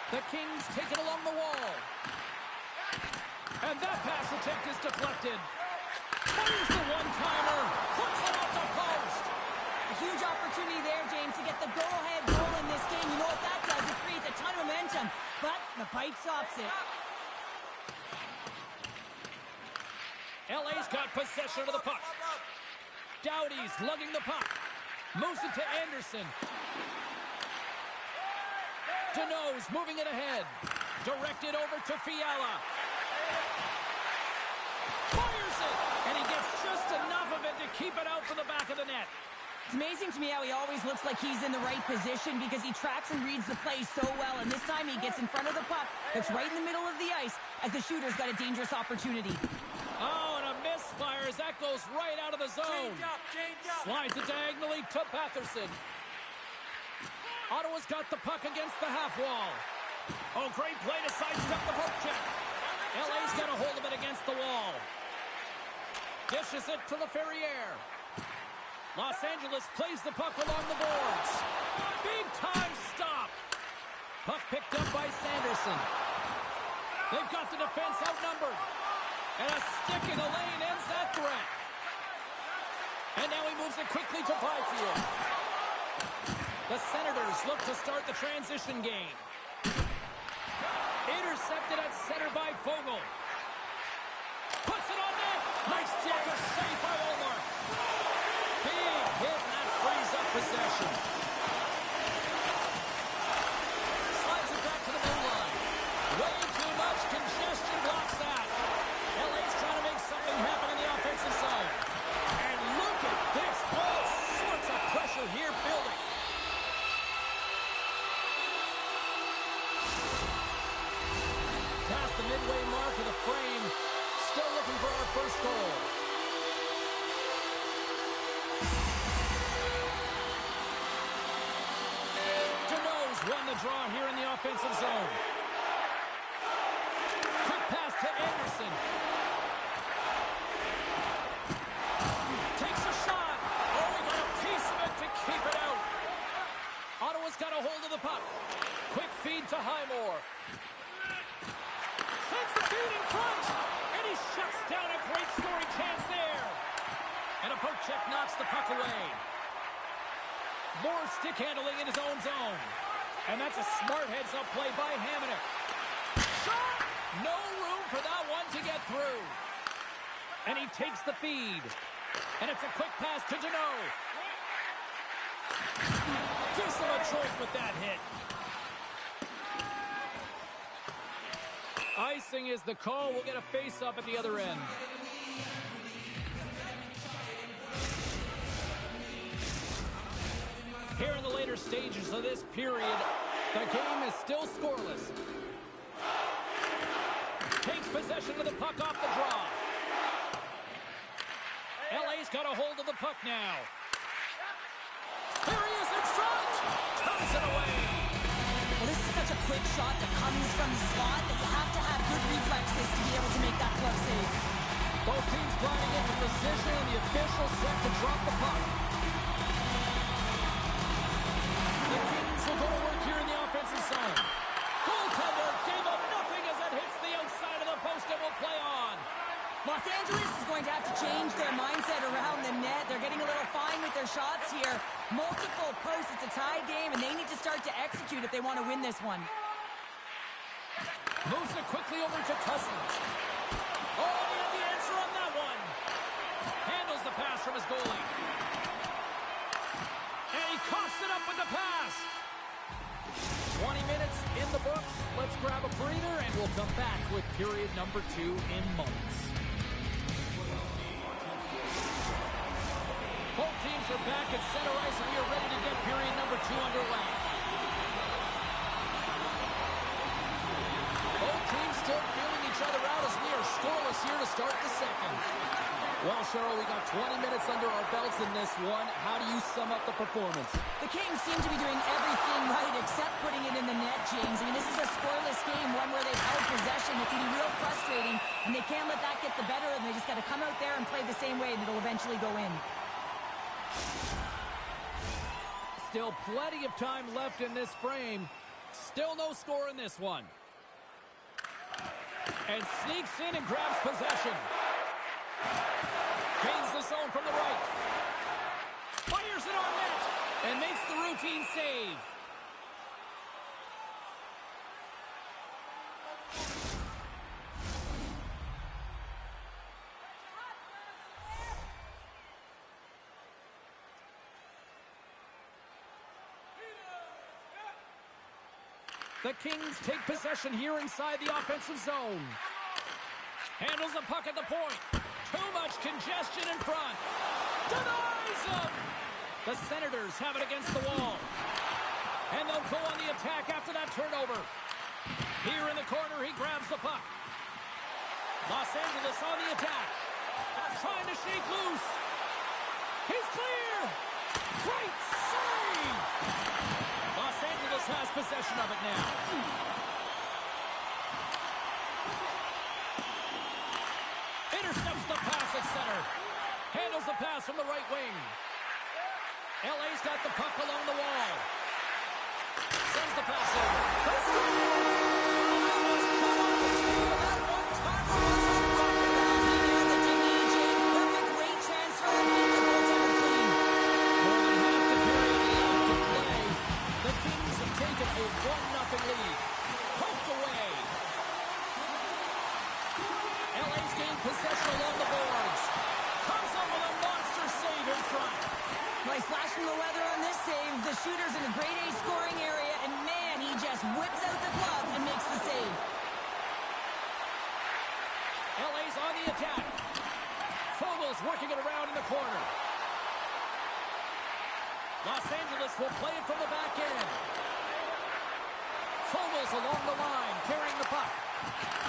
The Kings take it along the wall. And that pass attempt is deflected. Fires the one-timer. Puts it off the post. A huge opportunity there, James, to get the go-ahead goal in this game. You know what that does? It creates a ton of momentum, but the pipe stops it. LA's got possession of the puck. Doughty's lugging the puck. Moves it to Anderson. Deneau's moving it ahead. Directed over to Fiala. Fires it! And he gets just enough of it to keep it out for the back of the net. It's amazing to me how he always looks like he's in the right position because he tracks and reads the play so well. And this time he gets in front of the puck that's right in the middle of the ice as the shooter's got a dangerous opportunity. Oh, and a misfire as that goes right out of the zone. Change up. Slides it diagonally to Patterson. Ottawa's got the puck against the half wall. Oh, great play to sidestep the poke check. LA's got a hold of it against the wall. Dishes it to Laferriere. Los Angeles plays the puck along the boards. Big time stop. Puck picked up by Sanderson. They've got the defense outnumbered. And a stick in the lane ends that threat. And now he moves it quickly to Byfield. The Senators look to start the transition game. Intercepted at center by Vogel. Puts it on net. Nice check, a save by Omar. Big hit, and that frees up possession. Slides it back to the blue line. Way too much congestion blocks that. LA's trying to make something happen in the offensive zone. And look at this. All sorts of pressure here building. Past the midway mark of the frame. Still looking for our first goal. Deneau's won the draw here in the offensive zone. Quick pass to Anderson. Takes a shot. Oh, he got a piece of it to keep it out. Ottawa's got a hold of the puck. Quick feed to Highmore. Sends the feed in front. And he shuts down a great scoring chance there. And a poke check knocks the puck away. More stick handling in his own zone. And that's a smart heads-up play by Hamonic. Shot! No room for that one to get through. And he takes the feed. And it's a quick pass to Deneau. Gives him a choice with that hit. Icing is the call. We'll get a face-up at the other end. Here in the later stages of this period, the game is still scoreless. Takes possession of the puck off the draw. LA's got a hold of the puck now. There he is in front. Turns it away. Well, this is such a quick shot that comes from the slot that you have to have good reflexes to be able to make that glove save. Both teams gliding into position, and the official set to drop the puck. The Kings will go to work here in the offensive zone. Goaltender gave up nothing as it hits the outside of the post and will play on. Los Angeles is going to have to change their mindset around the net. They're getting a little fine with their shots here. Multiple posts. It's a tie game, and they need to start to execute if they want to win this one. Moves it quickly over to Cousins. Oh, he had the answer on that one. Handles the pass from his goalie. And he coughs it up with the pass. 20 minutes in the books. Let's grab a breather, and we'll come back with period number 2 in moments. Both teams are back at center ice, and we are ready to get period number 2 underway. Both teams still feeling each other out as we are scoreless here to start the second. Well, Cheryl, we got 20 minutes under our belts in this one. How do you sum up the performance? The Kings seem to be doing everything right except putting it in the net, James. I mean, this is a scoreless game, one where they've held possession. It can be real frustrating, and they can't let that get the better of them. They just got to come out there and play the same way, and it'll eventually go in. Still plenty of time left in this frame. Still no score in this one. And sneaks in and grabs possession. Gains the zone from the right. Fires it on net. And makes the routine save. The Kings take possession here inside the offensive zone. Handles the puck at the point. Too much congestion in front. Denies him! The Senators have it against the wall. And they'll go on the attack after that turnover. Here in the corner, he grabs the puck. Los Angeles on the attack. Trying to shake loose. He's clear! Great save! Los Angeles has possession of it now. Intercepts the pass at center. Handles the pass from the right wing. LA's got the puck along the wall. Sends the pass in. Perfect, great transfer. Beat the goaltender clean. More than half the period left to play. The Kings have taken a 1-0 lead. Poked away. LA's gained possession along the boards. Comes up with a monster save in front. Nice flash from the weather on this save. The shooter's in a grade A scoring area, and man, he just whips out the glove and makes the save. LA's on the attack. Fogel's working it around in the corner. Los Angeles will play it from the back end. Fogel's along the line, carrying the puck.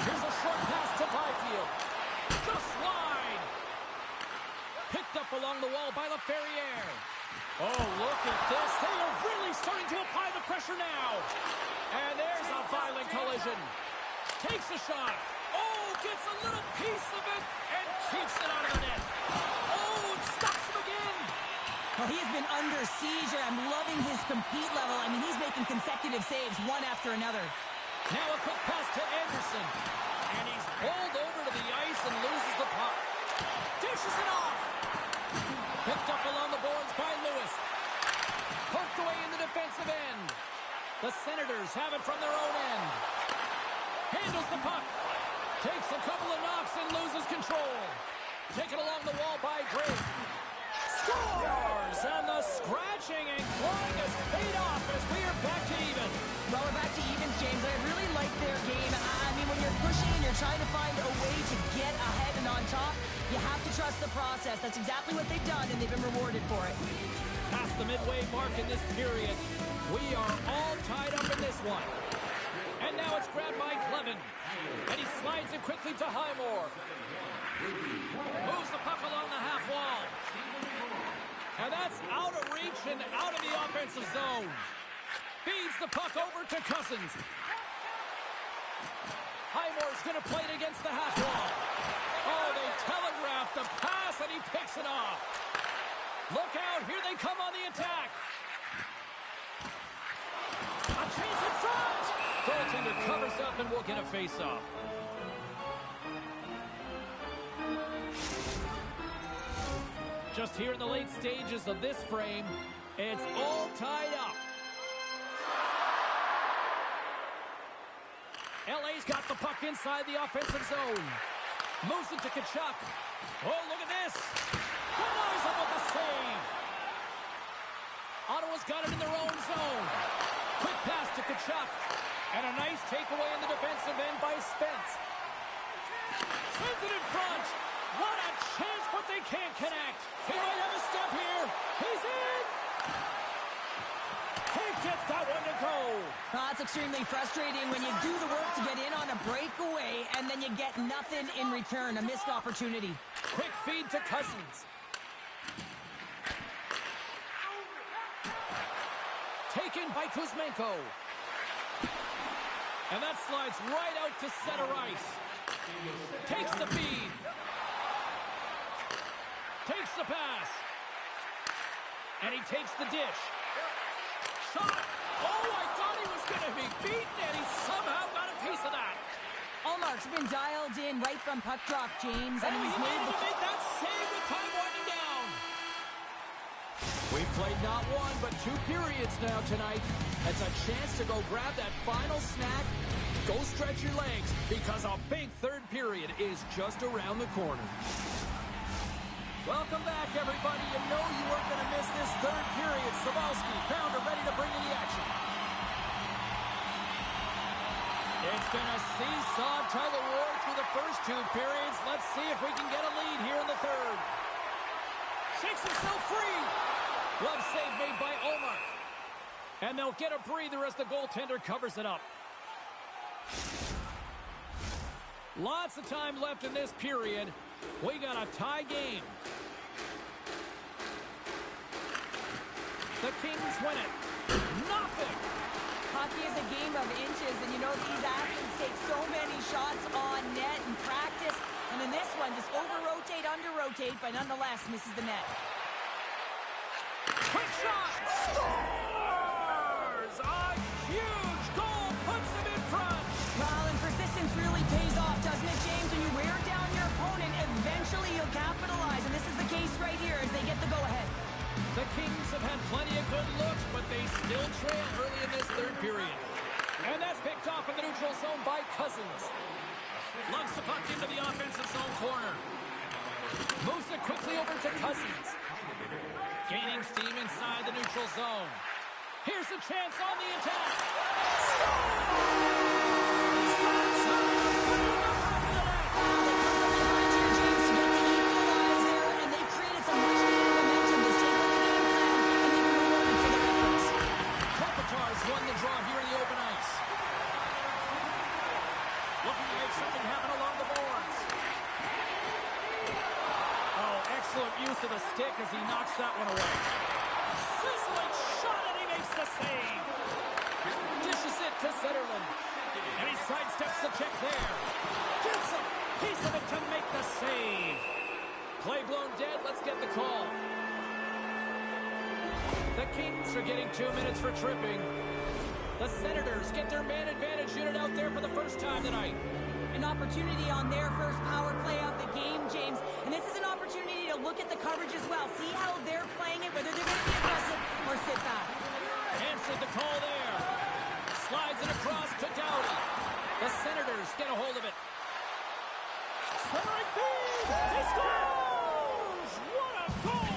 Here's a short pass to Byfield. Just wide. Picked up along the wall by LaFerriere. Oh, look at this. They are really starting to apply the pressure now. And there's a violent collision. Takes a shot. Oh, gets a little piece of it and keeps it out of the net. Oh, it stops him again. Well, he has been under siege, and I'm loving his compete level. I mean, he's making consecutive saves, one after another. Now a quick pass to Anderson. And he's pulled over to the ice and loses the puck. Dishes it off. Picked up along the boards by Lewis. Poked away in the defensive end. The Senators have it from their own end. Handles the puck. Takes a couple of knocks and loses control. Taken along the wall by Drake. Scores! And the scratching and clawing has paid off as we are back to even. Well, we're back to evens, James. I really like their game. I mean, when you're pushing and you're trying to find a way to get ahead and on top, you have to trust the process. That's exactly what they've done, and they've been rewarded for it. Past the midway mark in this period. We are all tied up in this one. And now it's grabbed by Clevin. And he slides it quickly to Highmore. Moves the puck along the half wall. And that's out of reach and out of the offensive zone. Feeds the puck over to Cousins. Highmore's going to play it against the half wall. Oh, they telegraphed the pass, and he picks it off. Look out, here they come on the attack. A chance in front. Goaltender covers up and will get a face-off. Just here in the late stages of this frame, it's all tied up. LA's got the puck inside the offensive zone. Moves it to Tkachuk. Oh, look at this. Denies him with the save. Ottawa's got it in their own zone. Quick pass to Tkachuk. And a nice takeaway in the defensive end by Spence. Sends it in front. What a chance, but they can't connect. He might have a step here. He's in. Can't get that one to go. That's extremely frustrating when you do the work to get in on a breakaway and then you get nothing in return, a missed opportunity. Quick feed to Cousins. Taken by Kuzmenko. And that slides right out to center ice. Takes the feed. Takes the pass. And he takes the dish. Shot. Oh, I thought he was going to be beaten, and he somehow got a piece of that. Ullmark's been dialed in right from puck drop, James. And he's he made needed to make that save with time winding down. We've played not one, but 2 periods now tonight. It's a chance to go grab that final snack. Go stretch your legs, because a big third period is just around the corner. Welcome back, everybody. You know you weren't going to miss this third period. Savalsky, Pounder ready to bring you the action. It's been a seesaw tug-of-war through the first 2 periods. Let's see if we can get a lead here in the third. Shakes himself free. Glove save made by Ullmark. And they'll get a breather as the goaltender covers it up. Lots of time left in this period. We got a tie game. The Kings win it. Nothing. Hockey is a game of inches, and you know these athletes take so many shots on net in practice. And in this one, just over-rotate, under-rotate, but nonetheless misses the net. Quick shot! Scores! A huge goal puts them in front. Well, and persistence really pays off, doesn't it, James? When you wear down your opponent, eventually you'll capitalize. And this is the case right here as they get the go-ahead. The Kings have had plenty of good looks, but they still trail early in this third period. And that's picked off in the neutral zone by Cousins. Lugs the puck into the offensive zone corner. Moves it quickly over to Cousins. Gaining steam inside the neutral zone. Here's a chance on the attack. Won the draw here in the open ice. Looking to make something happen along the boards. Oh, excellent use of the stick as he knocks that one away. Sizzling shot, and he makes the save. Dishes it to Zetterlund. And he sidesteps the check there. Gets a piece of it to make the save. Play blown dead. Let's get the call. The Kings are getting 2 minutes for tripping. The Senators get their man advantage unit out there for the first time tonight. An opportunity on their first power play of the game, James. And this is an opportunity to look at the coverage as well. See how they're playing it, whether they're going to be aggressive or sit back. Hanson the call there. Slides it across to Doughty. The Senators get a hold of it. Centering feed! He scores! What a goal!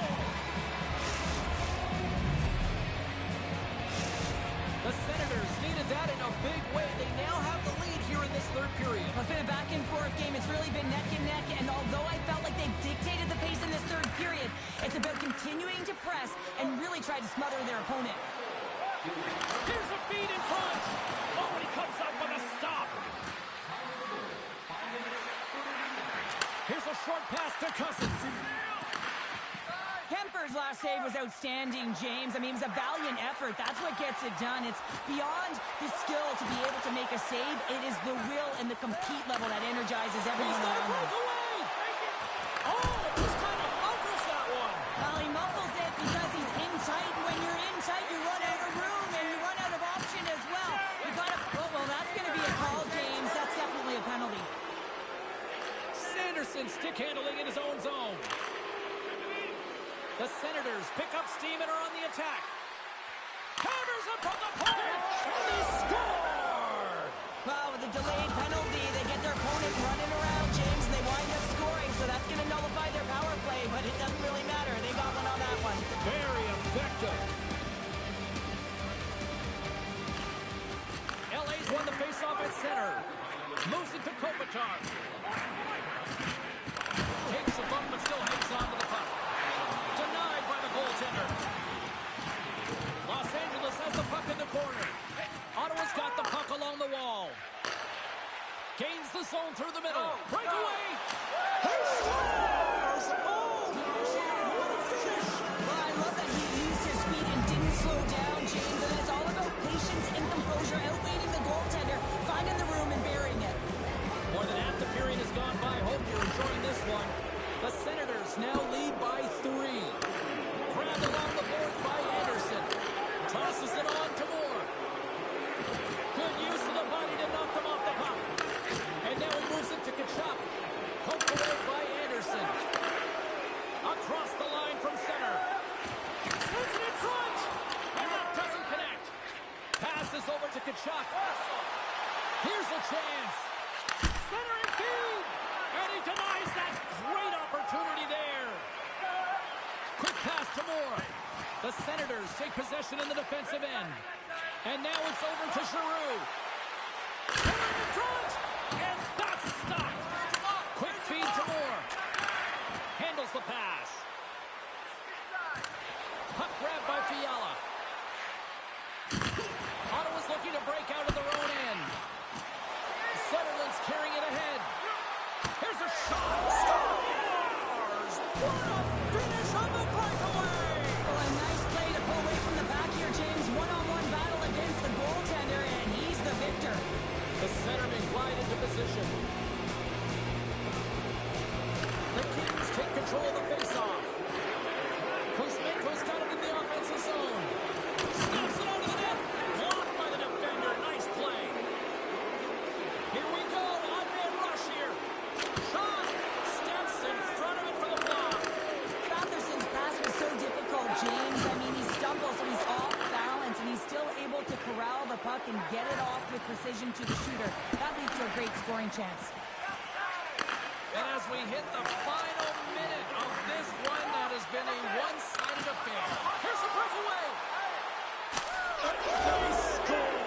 The Senators needed that in a big way. They now have the lead here in this third period. It's been a back-and-forth game. It's really been neck and neck. And although I felt like they dictated the pace in this third period, it's about continuing to press and really try to smother their opponent. Here's a feed in front. Oh, and he comes up with a stop. Here's a short pass to Cousins. Kemper's last save was outstanding, James. I mean, it was a valiant effort. That's what gets it done. It's beyond the skill to be able to make a save. It is the will and the compete level that energizes everyone around him. Oh, it just kind of muffles that one. Well, he muffles it because he's in tight. And when you're in tight, you run out of room and you run out of option as well. You got to... Oh, well, that's going to be a call, James. That's definitely a penalty. Sanderson stick handling in his own zone. The Senators pick up steam and are on the attack. Hammers up on the point, and they score! Well, with a delayed penalty, they get their opponent running around, James, and they wind up scoring, so that's going to nullify their power play, but it doesn't really matter. They got one on that one. Very effective. LA's won the faceoff at center. Moves it to Kopitar. Takes a bump, but still hangs on to the puck. Denied by the goaltender. Los Angeles has the puck in the corner. Ottawa's got the puck along the wall. Gains the zone through the middle. Breakaway. He scores! one. The Senators now lead by 3. Grabbed along the boards by Anderson. Tosses it on to Moore. Good use of the body to knock them off the puck. And now he moves it to Tkachuk. Poked away by Anderson. Across the line from center. Sends it in front. And that doesn't connect. Passes over to Tkachuk. Here's a chance. Centering feed. And he denies that great opportunity there. Quick pass to Moore. The Senators take possession in the defensive end. And now it's over to Giroux. Centering in front. And that's stopped. Quick feed to Moore. Handles the pass. Puck grab by Fiala. Ottawa's looking to break out of their own end. Sutherland's carrying it ahead. Here's a shot. Scores! What a finish on the breakaway! Oh, a nice play to pull away from the back here, James. One-on-one battle against the goaltender, and he's the victor. The centerman glide into position. The Kings take control of the faceoff. Kuzmenko's got it in the offensive zone. Snaps it onto the net. Blocked by the defender. Nice play. Here we go. Odd-man rush here. Shot. Steps in front of it for the block. Matheson's pass was so difficult, James. I mean, he stumbles, so he's off balance, and he's still able to corral the puck and get it off with precision to the shooter. That leads to a great scoring chance. And as we hit the final minute of this one, that has been a one-sided affair. Here's a breakaway. They score.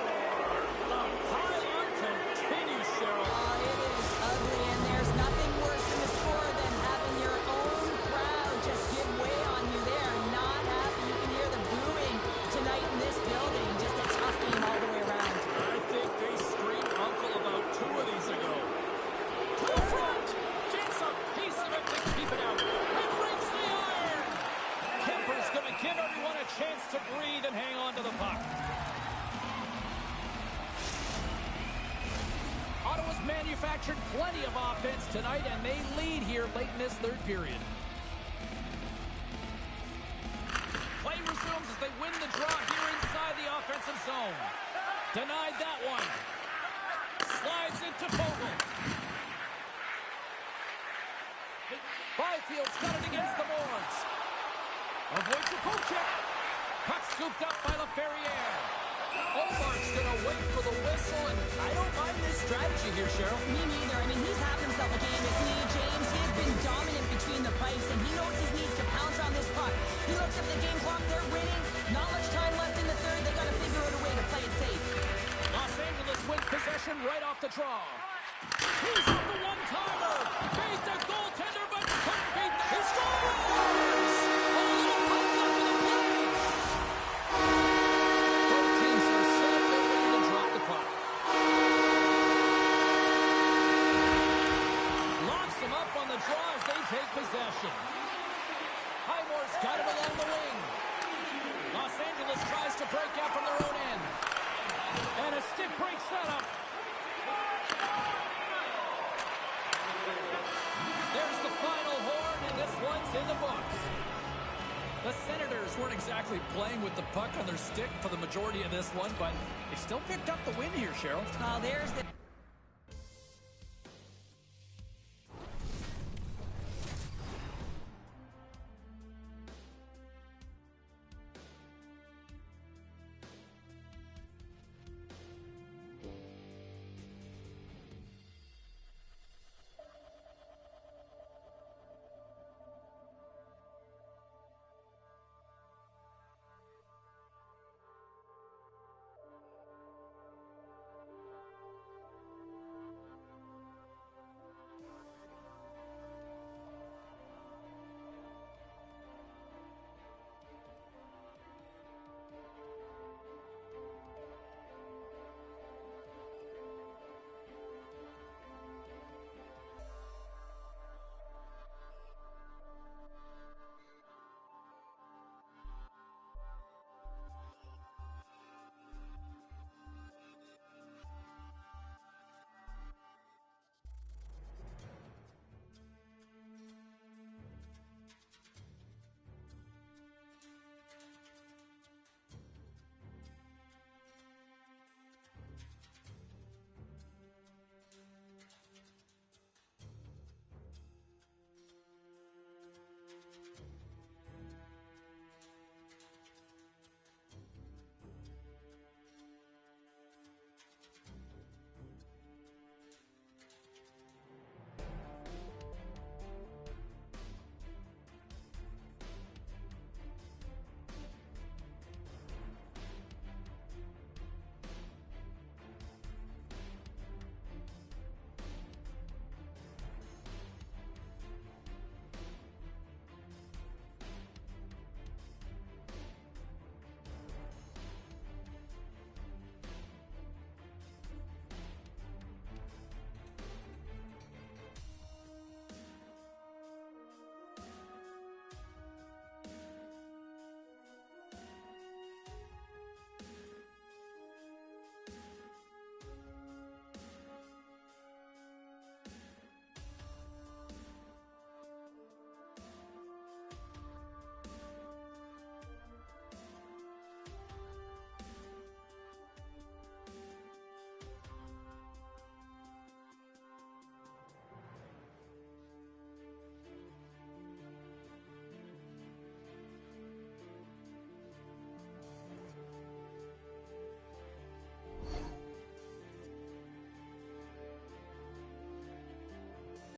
The pile-on continues, Cheryl. Oh, it is ugly, and there's nothing worse in a score than having your own crowd just give way on you. They are not happy. You can hear the booing tonight in this building. Just a tough game all the way around. I think they screamed uncle about 2 of these ago. To the front. Gets a piece of it to keep it out. And rings the iron. Kemper's going to give everyone a chance to breathe and hang on to the puck. Ottawa's manufactured plenty of offense tonight, and they lead here late in this third period. Play resumes as they win the draw here inside the offensive zone. Denied that one. Slides into Fogle. Byfield's got it against the boards. Avoids the poke check. Puck scooped up by LaFerriere. Omar's going to wait for the whistle, and I don't mind this strategy here, Cheryl. Me neither. I mean, he's had himself a game, isn't he, James? He has been dominant between the pipes, and he knows he needs to pounce on this puck. He looks at the game clock. They're winning. Not much time left in the third. They got to figure out a way to play it safe. Los Angeles wins possession right off the draw. He's up the one-timer. Beat the goaltender, but couldn't beat the... He scores! A little puck left in the play. Both teams are set up and ready to drop the puck. Locks them up on the draw as they take possession. Highmore's got it along the wing. Los Angeles tries to break out from their own end. And a stick break setup. There's the final horn, and this one's in the books. The Senators weren't exactly playing with the puck on their stick for the majority of this one, but they still picked up the win here, Cheryl. Well, there's the...